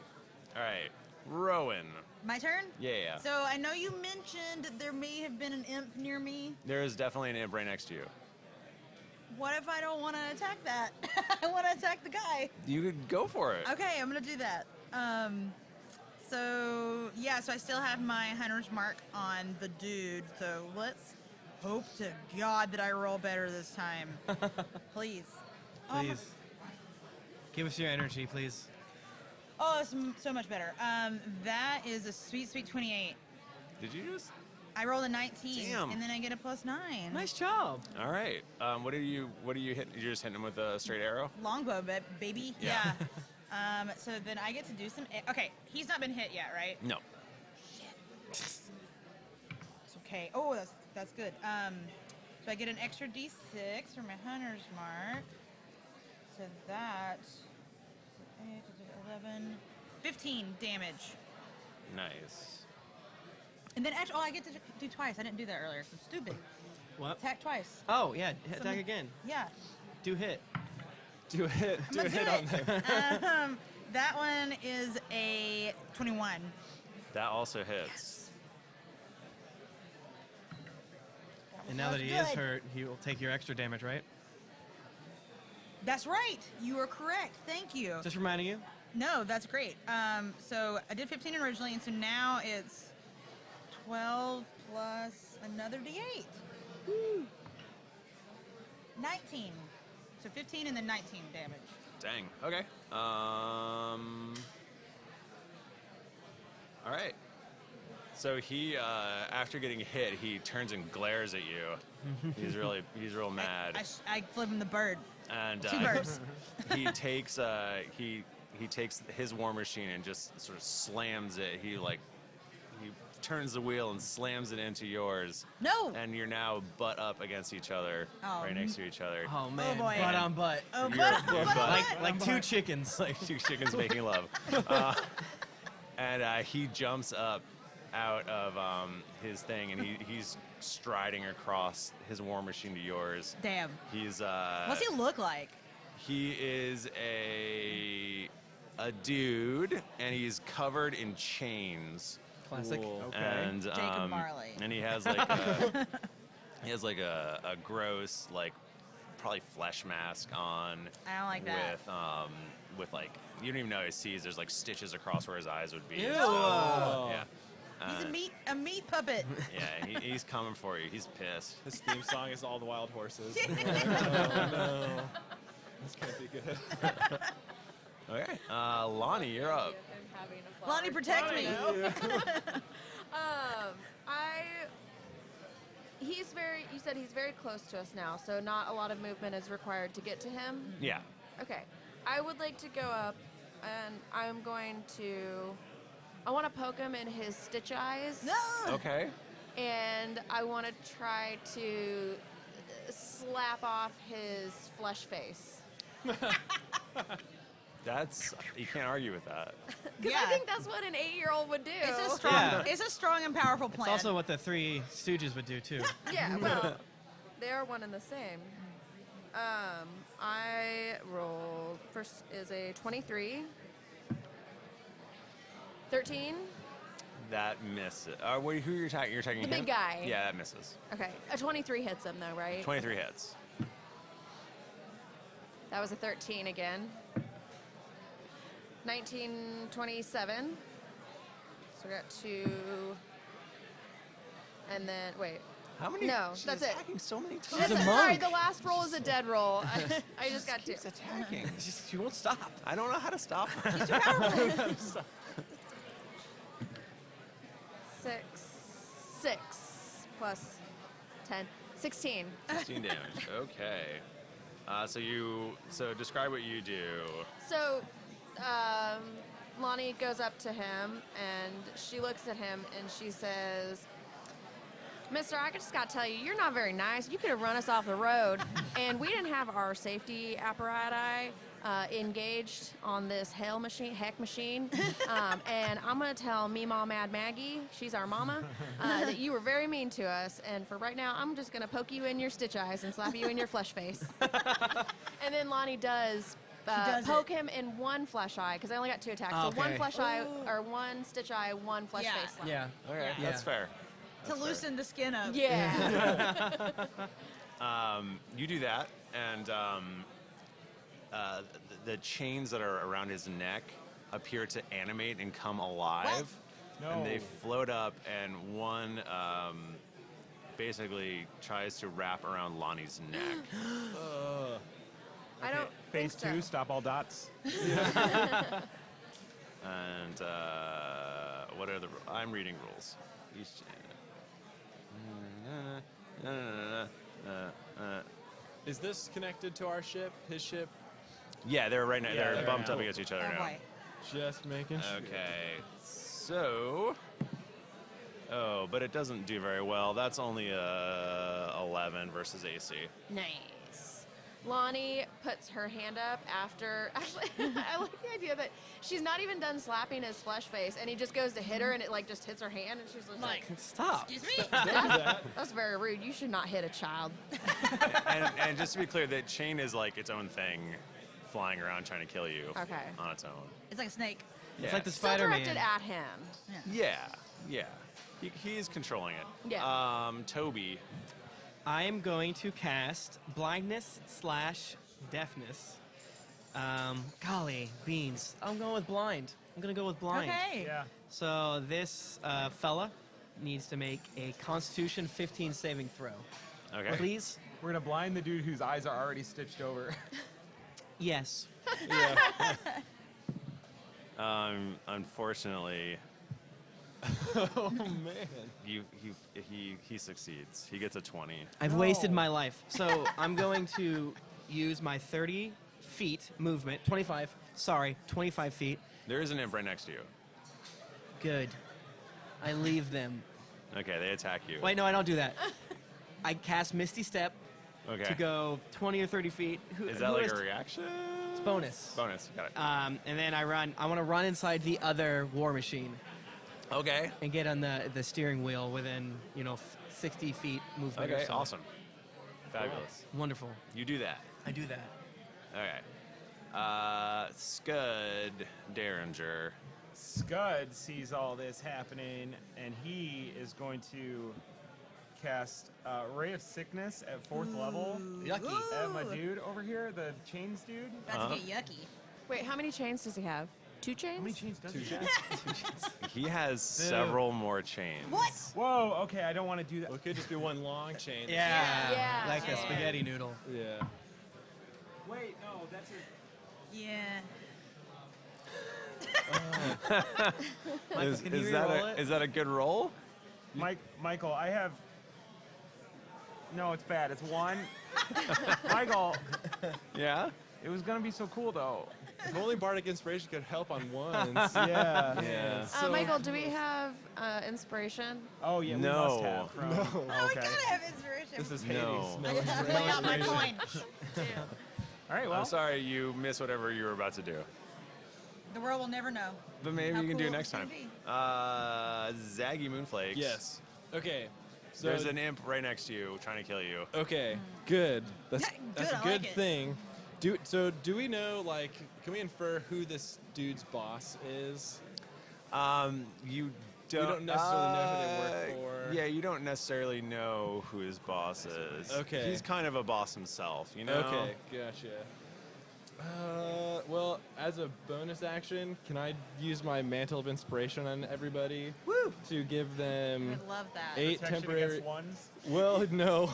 All right. Rowan. My turn? Yeah. So I know you mentioned that there may have been an imp near me. There is definitely an imp right next to you. What if I don't want to attack that? I want to attack the guy. You could go for it. Okay, I'm gonna do that. So I still have my hunter's mark on the dude. So let's hope to God that I roll better this time. Please. Please. Give us your energy, please. Oh, it's so much better. That is a sweet 28. Did you just? I rolled a 19, Damn. and then I get a +9. Nice job. All right. What are you hitting? You're just hitting him with a straight arrow? Longbow, baby. Yeah. Yeah. So then I get to do some. Okay, he's not been hit yet, right? No. It's okay. Oh, that's good. So I get an extra D6 for my hunter's mark. So that's 8, 11, 15 damage. Nice. And then actually, I get to do twice. I didn't do that earlier. I'm stupid. What? Attack twice. Oh, yeah. Attack Something- again. Yeah. Do hit. Do a hit. I'm Do a gonna hit on it. them. That one is a 21. That also hits. And now that he Sounds is good. hurt, he will take your extra damage, right? That's right. You are correct. Thank you. Just reminding you. No, that's great. So I did 15 originally, and so now it's 12 plus another D8. Woo. 19. So 15 and then 19 damage. Dang. Okay. All right. So he, after getting hit, he turns and glares at you. He's real mad. I flip him the bird. And 2 birds. he takes he takes his war machine and just sort of slams it. He turns the wheel and slams it into yours. No. And you're now butt up against each other, Oh. right next to each other. Oh, man. boy. Butt on butt. Oh, You're- but, you're but butt. Like two chickens. Like Two chickens making love. And he jumps up out of his thing, and he's striding across his war machine to yours. damn. He's What's he look like? he is a dude, and he's covered in chains. classic. Cool. Okay. And Jacob Marley. and he has like a gross, like, probably flesh mask on. I don't like that. With like, you don't even know he sees. There's like stitches across where his eyes would be. Ew. Yeah. He's a meat puppet. Yeah, he's coming for you. He's pissed. His theme song is All the Wild Horses. Oh, no. This can't be good. Okay, Lonnie, you're up. I'm having a flower. Lonnie, protect me. You said he's very close to us now, so not a lot of movement is required to get to him. Yeah. Okay. I would like to go up, and I want to poke him in his stitch eyes. No. Okay. And I want to try to slap off his flesh face. You can't argue with that. Because I think that's what an 8-year-old would do. It's a strong. Yeah. It's a strong and powerful It's plan. also what the Three Stooges would do, too. Yeah, well, they are one and the same. I rolled, first is a 23. 13. That misses. Who are you attacking? You're attacking The him? big guy. Yeah, that misses. Okay, a 23 hits him though, right? 23 hits. That was a 13 again. 1927. So we got 2. And then, wait. How many? No, She's that's it. attacking so many times. She's a Sorry, monk. the last roll is a dead roll. I just got 2. Keeps attacking. She won't stop. I don't know how to stop her. 6 plus 10. 16. 16 damage. Okay. So describe what you do. So, Lonnie goes up to him and she looks at him and she says, Mister, I just got to tell you, you're not very nice. You could have run us off the road. And we didn't have our safety apparatus engaged on this heck machine. And I'm going to tell Meemaw Mad Maggie, she's our mama, that you were very mean to us. And for right now, I'm just going to poke you in your stitch eyes and slap you in your flesh face. And then Lonnie does does poke him in one flesh eye, because I only got 2 attacks. So one Okay. flesh eye, or one stitch eye, one flesh Yeah. face slap. Yeah. Okay, Yeah. that's fair. To loosen the skin up. Yeah. You do that, and the chains that are around his neck appear to animate and come alive. No. And they float up, and one basically tries to wrap around Lonnie's neck. I don't Phase think so. 2, stop all dots. And what are the? I'm reading rules. Each. Is this connected to our ship? His ship? Yeah, they're right now. Yeah, they're they're bumped now. up against each other Oh now. boy. Just making sure. Okay, so. Oh, but it doesn't do very well. That's only 11 versus AC. Nice. Lonnie puts her hand up after. Actually, I like the idea that she's not even done slapping his flesh face, and he just goes to hit her, and it like just hits her hand, and she's just like, Stop. Excuse me? "That's very rude. You should not hit a child." and just to be clear, that chain is like its own thing, flying around trying to kill you. Okay. On its own. It's like a snake. It's like the Still Spider-Man. directed at him. Yeah. He's controlling it. Yeah. Toby. I am going to cast blindness/deafness. Golly, beans. I'm going with blind. I'm gonna go with blind. Okay. Yeah. So this fella needs to make a Constitution 15 saving throw. Okay. Please. We're gonna blind the dude whose eyes are already stitched over. Yes. Unfortunately, Oh man. he succeeds. He gets a 20. I've wasted my life. So I'm going to use my 30 feet movement. 25 feet. There is an imp right next to you. Good. I leave them. Okay, they attack you. Wait, no, I don't do that. I cast Misty Step Okay. to go 20 or 30 feet. Is that like a reaction? It's bonus. Bonus. Got it. And then I run. I want to run inside the other war machine Okay. and get on the steering wheel within 60 feet movement. or Okay. so. Awesome. Fabulous. Wonderful. You do that. I do that. Okay. Scud Derringer. Scud sees all this happening, and he is going to cast Ray of Sickness at 4th level Yucky. at my dude over here, the chains dude. About to get yucky. Wait, how many chains does he have? 2 chains? How many chains does he have? He has several more chains. What? Whoa, okay, I don't want to do that. Well, it could just be one long chain. Yeah. Yeah. Like a Yeah. spaghetti noodle. Yeah. Wait, no, that's a... Yeah. Michael, can you re-roll it? is that a good roll? Michael, I have... No, it's bad. It's 1. Michael, Yeah. it was going to be so cool, though. If only Bardic Inspiration could help on ones. Yeah. Yeah. Michael, do we have inspiration? Oh, yeah, we No. must have. From, Oh, I okay. gotta have inspiration. This is Hades. No. No I just have to lay out my coin. All right, well. I'm sorry you missed whatever you were about to do. The world will never know. But maybe How you can do it cool next can time. be? Zaggy Moonflakes. Yes. Okay. So There's an imp right next to you trying to kill you. Okay. Good. That's Yeah, that's good, a I good like it. thing. Do we know, like, can we infer who this dude's boss is? You don't necessarily know who they work for. Yeah, you don't necessarily know who his boss is. Okay. He's kind of a boss himself, you know? Okay, gotcha. Well, as a bonus action, can I use my Mantle of Inspiration on everybody Woo! to give I them would love that. 8 Protection temporary? against ones. Well, no.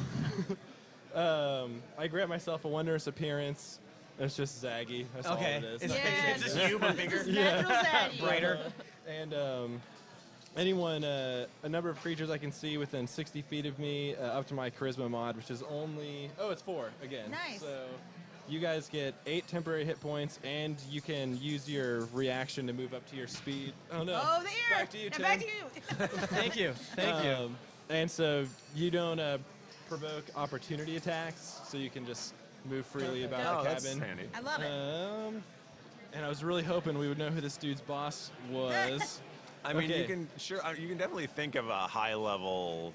I grant myself a wondrous appearance. It's just Zaggy. That's Okay. all it is. It's, Yeah. it's just you, but bigger. Natural Zaddy. Brighter. And anyone, a number of creatures I can see within 60 feet of me, up to my charisma mod, which is only, it's 4 again. Nice. So you guys get 8 temporary hit points, and you can use your reaction to move up to your speed. Oh no! Oh, the ear. Back to you, And Tim. back to you. Thank you. Thank you. And so you don't provoke opportunity attacks, so you can just move freely Perfect. about Oh, the that's cabin. handy. I love it. And I was really hoping we would know who this dude's boss was. I mean, Okay. you can definitely think of a high level.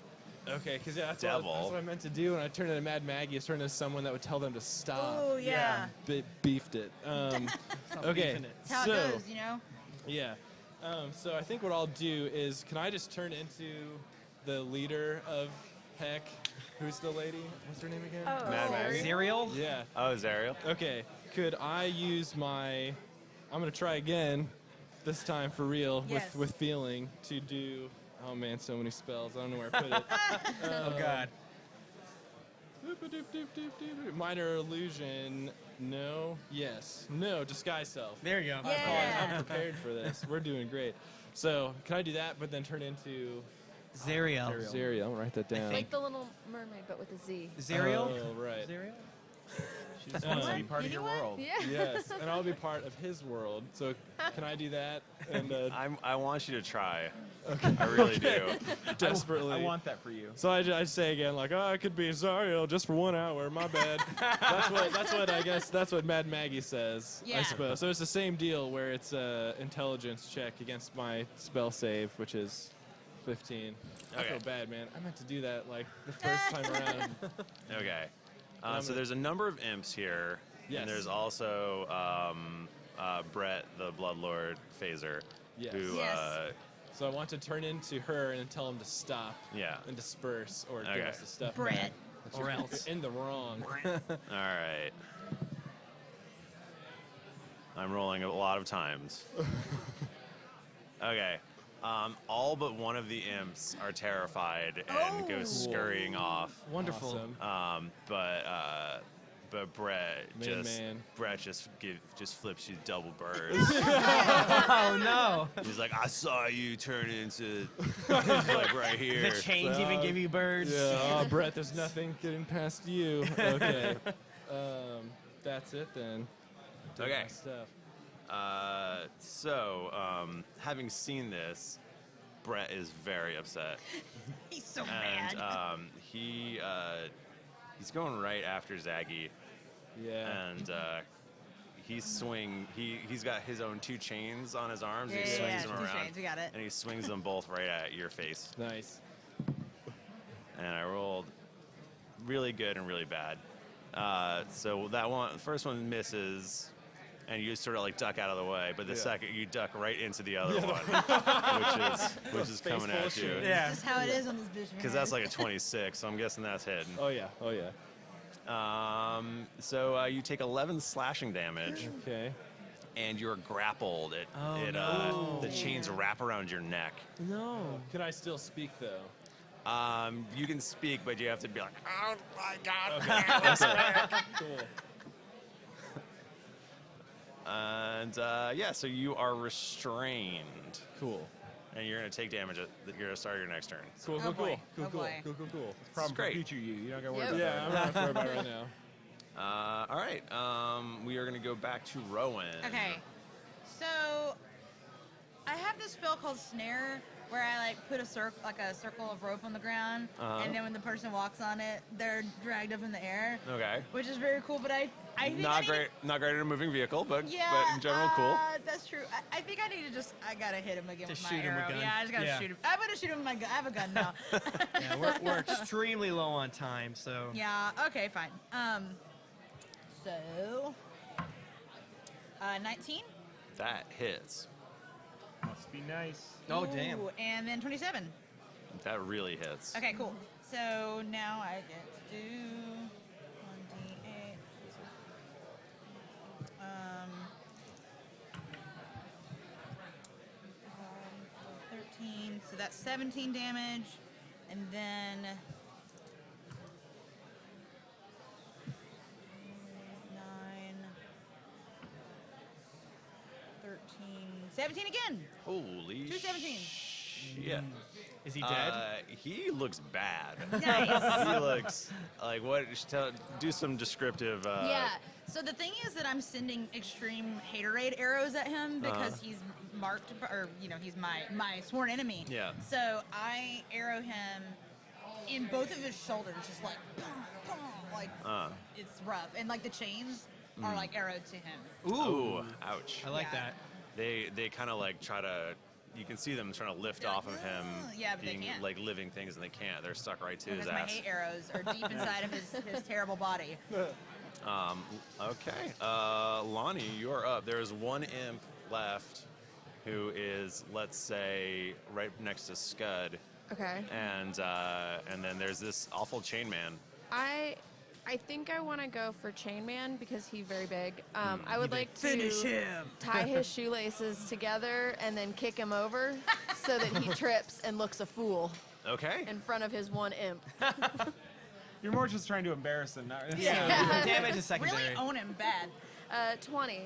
Okay, because that's Devil. what I meant to do when I turned into Mad Maggie, is turn into someone that would tell them to stop. Oh, yeah. Beefed it. Okay, beefing it. That's how so it goes, you know? yeah, so I think what I'll do is, can I just turn into the leader of Heck? Who's the lady? What's her name again? Oh, Mad Maggie? Cereal? Yeah. Oh, Zariel. Okay. Could I use my? I'm gonna try again, this time for real Yes. with feeling to do. Oh man, so many spells. I don't know where I put it. Oh, God. Minor illusion. No. Yes. No. Disguise self. There you go. Yeah. I'm prepared for this. We're doing great. So can I do that, but then turn into Zariel. Zariel? I'll write that down. Like the Little Mermaid, but with a Z. Zariel? Oh right. Zariel? She just wants to be part of your Anyone? world. Yeah. Yes, and I'll be part of his world. So can I do that? And I want you to try. I really do. desperately. I want that for you. So I say again, like, I could be Zariel just for 1 hour. My bad. that's what I guess. That's what Mad Maggie says. I Yeah. suppose. So it's the same deal where it's a intelligence check against my spell save, which is 15. I Okay. feel bad, man. I meant to do that like the first time around. Okay. I'm So gonna- there's a number of imps here, Yes. and there's also Brett, the Bloodlord Phaser, Yes. who Yes. So I want to turn into her and tell him to stop yeah. and disperse or give Okay. us the stuff Brett. back. Or else. You're in the wrong. All right. I'm rolling a lot of times. Okay. All but one of the imps are terrified and go Oh. scurrying off. Wonderful. Awesome. But Brett Main man. just flips you double birds. Oh, no. He's like, I saw you turn into like right here. The chains even give you birds. Yeah, oh, Brett, there's nothing getting past you. Okay. That's it then. Take Okay. my stuff. Having seen this, Brett is very upset, He's so and mad. he's going right after Zaggy, Yeah. and he's got his own 2 chains on his arms. Yeah, and he yeah, swings yeah, them 2 around, chains, we got it. and he swings them both right at your face. Nice. And I rolled really good and really bad. So that one, first one misses, and you just sort of like duck out of the way. But the second, you duck right into the other one, which is coming full of at you. shit. Yeah. Just how it is on this bitch. Because that's like a 26, so I'm guessing that's hitting. Oh yeah. Oh yeah. So you take 11 slashing damage, Okay. and you're grappled. Oh, no. The chains wrap around your neck. No. Can I still speak though? You can speak, but you have to be like, oh my god. Cool. And so you are restrained, Cool. and you're gonna take damage. You're gonna start your next turn. Cool. Oh, Cool. Cool. boy. Cool. Oh, Cool. boy. Cool. Cool. Cool. Problem great. for future you. You're not gonna worry Yep. about Yeah, that. I'm not sure about it right now. All right. We are gonna go back to Rowan. Okay. So I have this spell called Snare where I like put a circle of rope on the ground, and then when the person walks on it, they're dragged up in the air, Okay. which is very cool. But I think I Not need great. Not great in a moving vehicle, but Yeah, but in general, cool. That's true. I think I need to I gotta hit him again To with my shoot him with arrow. gun. Yeah, I just gotta Yeah. shoot him. I'm gonna shoot him with my gun. I have a gun now. Yeah, we're extremely low on time, so. Yeah. Okay. Fine. So 19. That hits. Must be nice. Oh, damn. Ooh, and then 27. That really hits. Okay, cool. So now I get to do 1d8. that's 17 damage. And then 9, 13, 17 again. Holy 2 17s. shit. Is he dead? He looks bad. Nice. He looks like what? Do some descriptive. Yeah. So the thing is that I'm sending extreme haterade arrows at him because he's marked, or he's my sworn enemy. Yeah. So I arrow him in both of his shoulders, just like, boom, boom, like it's rough, and like the chains are like arrowed to him. Ooh, ouch. I like Yeah. that. They kind of like try to. You can see them trying to lift They're off like, of him, "Ugh." Yeah, but they being can't. like living things, and they can't. They're stuck right to his Because my ass. hate arrows are deep inside of his terrible body. Okay, Lonnie, you're up. There's one imp left, who is, let's say, right next to Scud, Okay. and then there's this awful chain man. I think I want to go for Chainman because he's very big. I would like to Finish him. tie his shoelaces together and then kick him over so that he trips and looks a fool Okay. in front of his one imp. You're more just trying to embarrass him, not Yeah. Damage is secondary. Really own him bad. 20.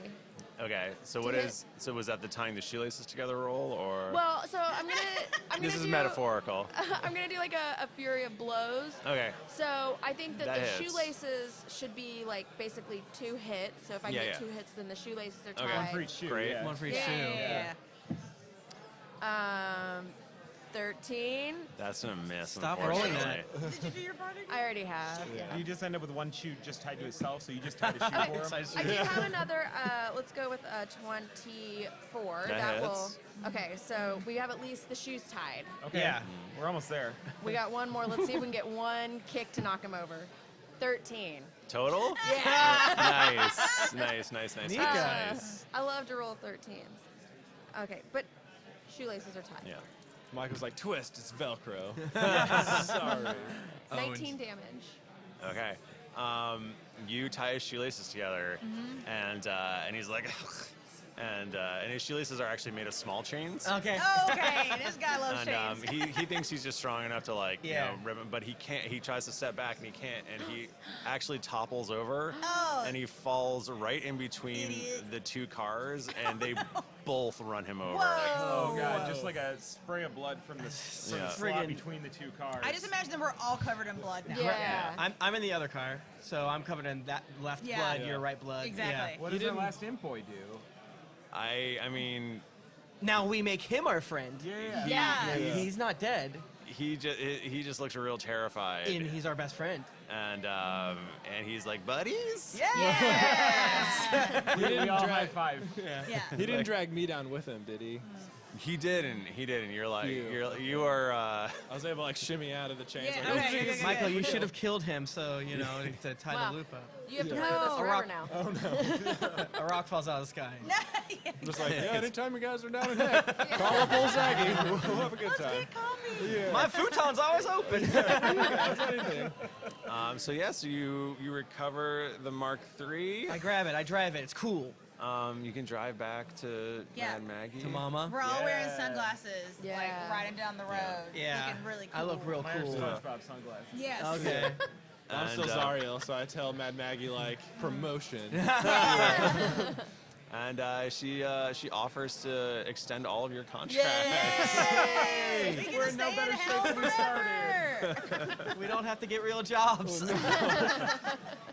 Okay. So what hit. is? So was that the tying the shoelaces together roll, or? Well, so I'm gonna this is do, metaphorical. I'm gonna do like a fury of blows. Okay. So I think that That the hits. shoelaces should be like basically 2 hits. So if I Yeah, get yeah. 2 hits, then the shoelaces are Okay. tied. One for each shoe. Great. Yeah. One for each Yeah. shoe. 13. That's a miss. Stop rolling unfortunately. Did you do your bardic? I already have. You just end up with one shoe just tied to himself, so you just tied a shoe for him. I do have another. Let's go with 24. That will. hits. Okay, so we have at least the shoes tied. Okay. Yeah. We're almost there. We got one more. Let's see if we can get one kick to knock him over. 13. Total? Yeah. Nice. Nika. Nice. I love to roll 13s. Okay, but shoelaces are tied. Yeah. Michael's like, twist, it's Velcro. Sorry. 19 damage. Okay. You tie his shoelaces together, and he's like, and his shoelaces are actually made of small chains. Okay. Okay, this guy loves And chains. he thinks he's just strong enough to like Yeah. rip him, but he can't. He tries to step back and he can't, and he actually topples over, Oh. and he falls right in between Idiot. the 2 cars, and they both run him over. Whoa. Oh god, just like a spray of blood from the Yeah. slot Friggin- between the 2 cars. I just imagine that we're all covered in blood now. Yeah. I'm in the other car, so I'm covered in that left Yeah. blood, Yeah. your right blood. Exactly. What You does our didn't- last imp boy do? I mean, Now we make him our friend. Yeah. Yeah. He's not dead, he just looks real terrified, and he's our best friend. and he's like, buddies. Yes. We all high five. Yeah. He didn't drag me down with him, did he? He didn't. You're like, Phew. you are. I was able to like shimmy out of the chains. Yeah, like, okay, oh, okay, Michael, okay. you should have killed him, so to tie Wow. the loop up. You have to Yeah. play with us No. forever Rock- now. A rock falls out of the sky. Yeah. Just like, yeah, anytime you guys are down in heck, call up old Zaggy. We'll have a good Let's time. get coffee. Yeah. My futon's always open. Anything. So you recover the Mark III. I grab it, I drive it. It's cool. You can drive back to Yeah. Mad Maggie. To Mama. We're all wearing Yeah. sunglasses, like Yeah. riding down the road, Yeah. looking really cool. I look real Mine are cool. SpongeBob sunglasses. Yes. Okay. I'm still And, Zariel, so I tell Mad Maggie like promotion. And she offers to extend all of your contracts. Yay! We get We're to in no stay better in shape hell than we forever. We don't have to get real jobs.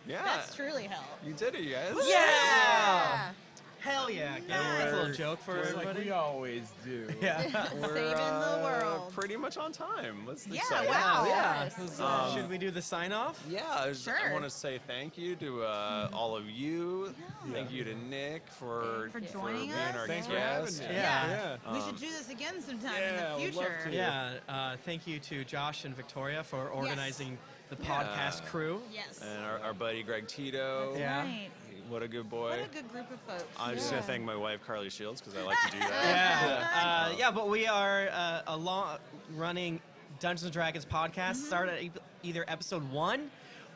Yeah. That's truly hell. You did it, you guys. Yeah! Hell yeah. Get Nice. a little joke for Just like everybody. we always do. Yeah. We're Saving the world. pretty much on time. That's Yeah, exciting. wow. Yeah. Should we do the sign off? Yeah, I Sure. want to say thank you to all of you. Thank you to Nick for For joining being us. our Thanks for guest. having me. Yeah. We should do this again sometime yeah, in we'd the love future. to. Yeah. Thank you to Josh and Victoria for organizing the podcast crew. Yes. And our buddy Greg Tito. Yeah. Right. What a good boy. What a good group of folks. I'm just Yeah. gonna thank my wife Carly Shields because I like to do that. Yeah. But we are a long running Dungeons and Dragons podcast. Start at either episode 1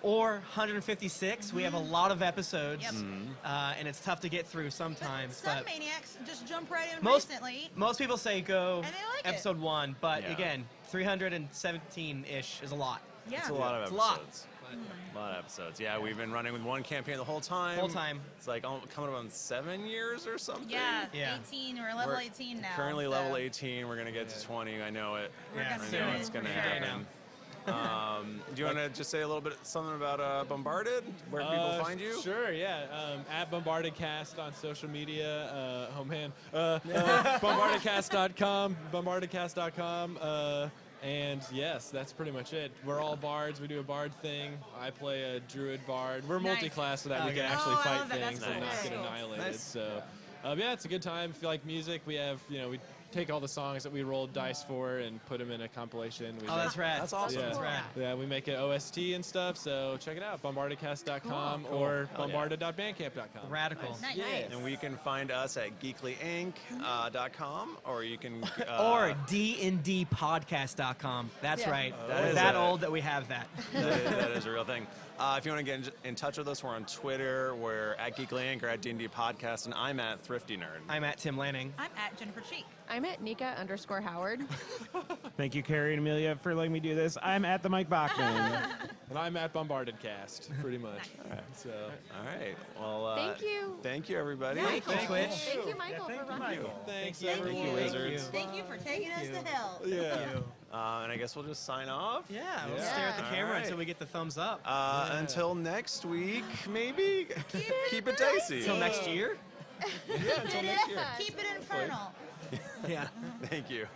or 156. We have a lot of episodes, Yep. and it's tough to get through sometimes. Some But maniacs just jump right in most recently. most people say go And they like it. episode 1, but Yeah. again, 317-ish is a lot. Yeah. It's a lot of It's a lot. episodes. A lot of episodes. Yeah, we've been running with one campaign the whole time. Whole time. It's like coming up on 7 years or something. Yeah, Yeah. 18. We're level We're 18 now. Currently so level 18. We're gonna get to 20. I know it. We're Yeah, gonna I do know it. it's gonna for sure. happen. Do you want to just say a little bit something about Bombarded? Where people find you? Sure, yeah. At BombardedCast on social media. Oh man. Bombardedcast.com. Bombardedcast.com. And yes, that's pretty much it. We're all bards. We do a bard thing. I play a druid bard. We're Nice. multi-class so that we Okay. can actually Oh, I fight love that. things That's and cool. not get Cool. annihilated. Nice. So, yeah, it's a good time. If you like music, we have, we take all the songs that we rolled dice for and put them in a compilation. We Oh, make- that's rad. That's awesome. Yeah. That's rad. Yeah, we make it OST and stuff, so check it out. Bombardedcast.com or Hell yeah. bombarded.bandcamp.com. Radical. Nice. And we can find us at geeklyinc.com, or you can Or dndpodcast.com. That's Yeah. right. That We're is that a- old that we have that. that is a real thing. If you want to get in touch with us, we're on Twitter. We're at Geekly Inc. or at D&D Podcast, and I'm at Thrifty Nerd. I'm at Tim Lanning. I'm at Jennifer Cheek. I'm at Nika_Howard. Thank you, Carrie and Amelia, for letting me do this. I'm at the Mike Bachman. And I'm at BombardedCast, pretty much. So, All right. Well, Thank you. Thank you, everybody. Thank you, Twitch. Thank you, Michael, for running. thanks, Thank everyone. you. Wizards. Thank you for taking us to hell. Yeah. And I guess we'll just sign off. Yeah, we'll Yeah. stare at the All camera right. until we get the thumbs up. Until next week, maybe. Keep it dicey. Until next year? Yeah, until next year. Keep it infernal. Yeah. Thank you.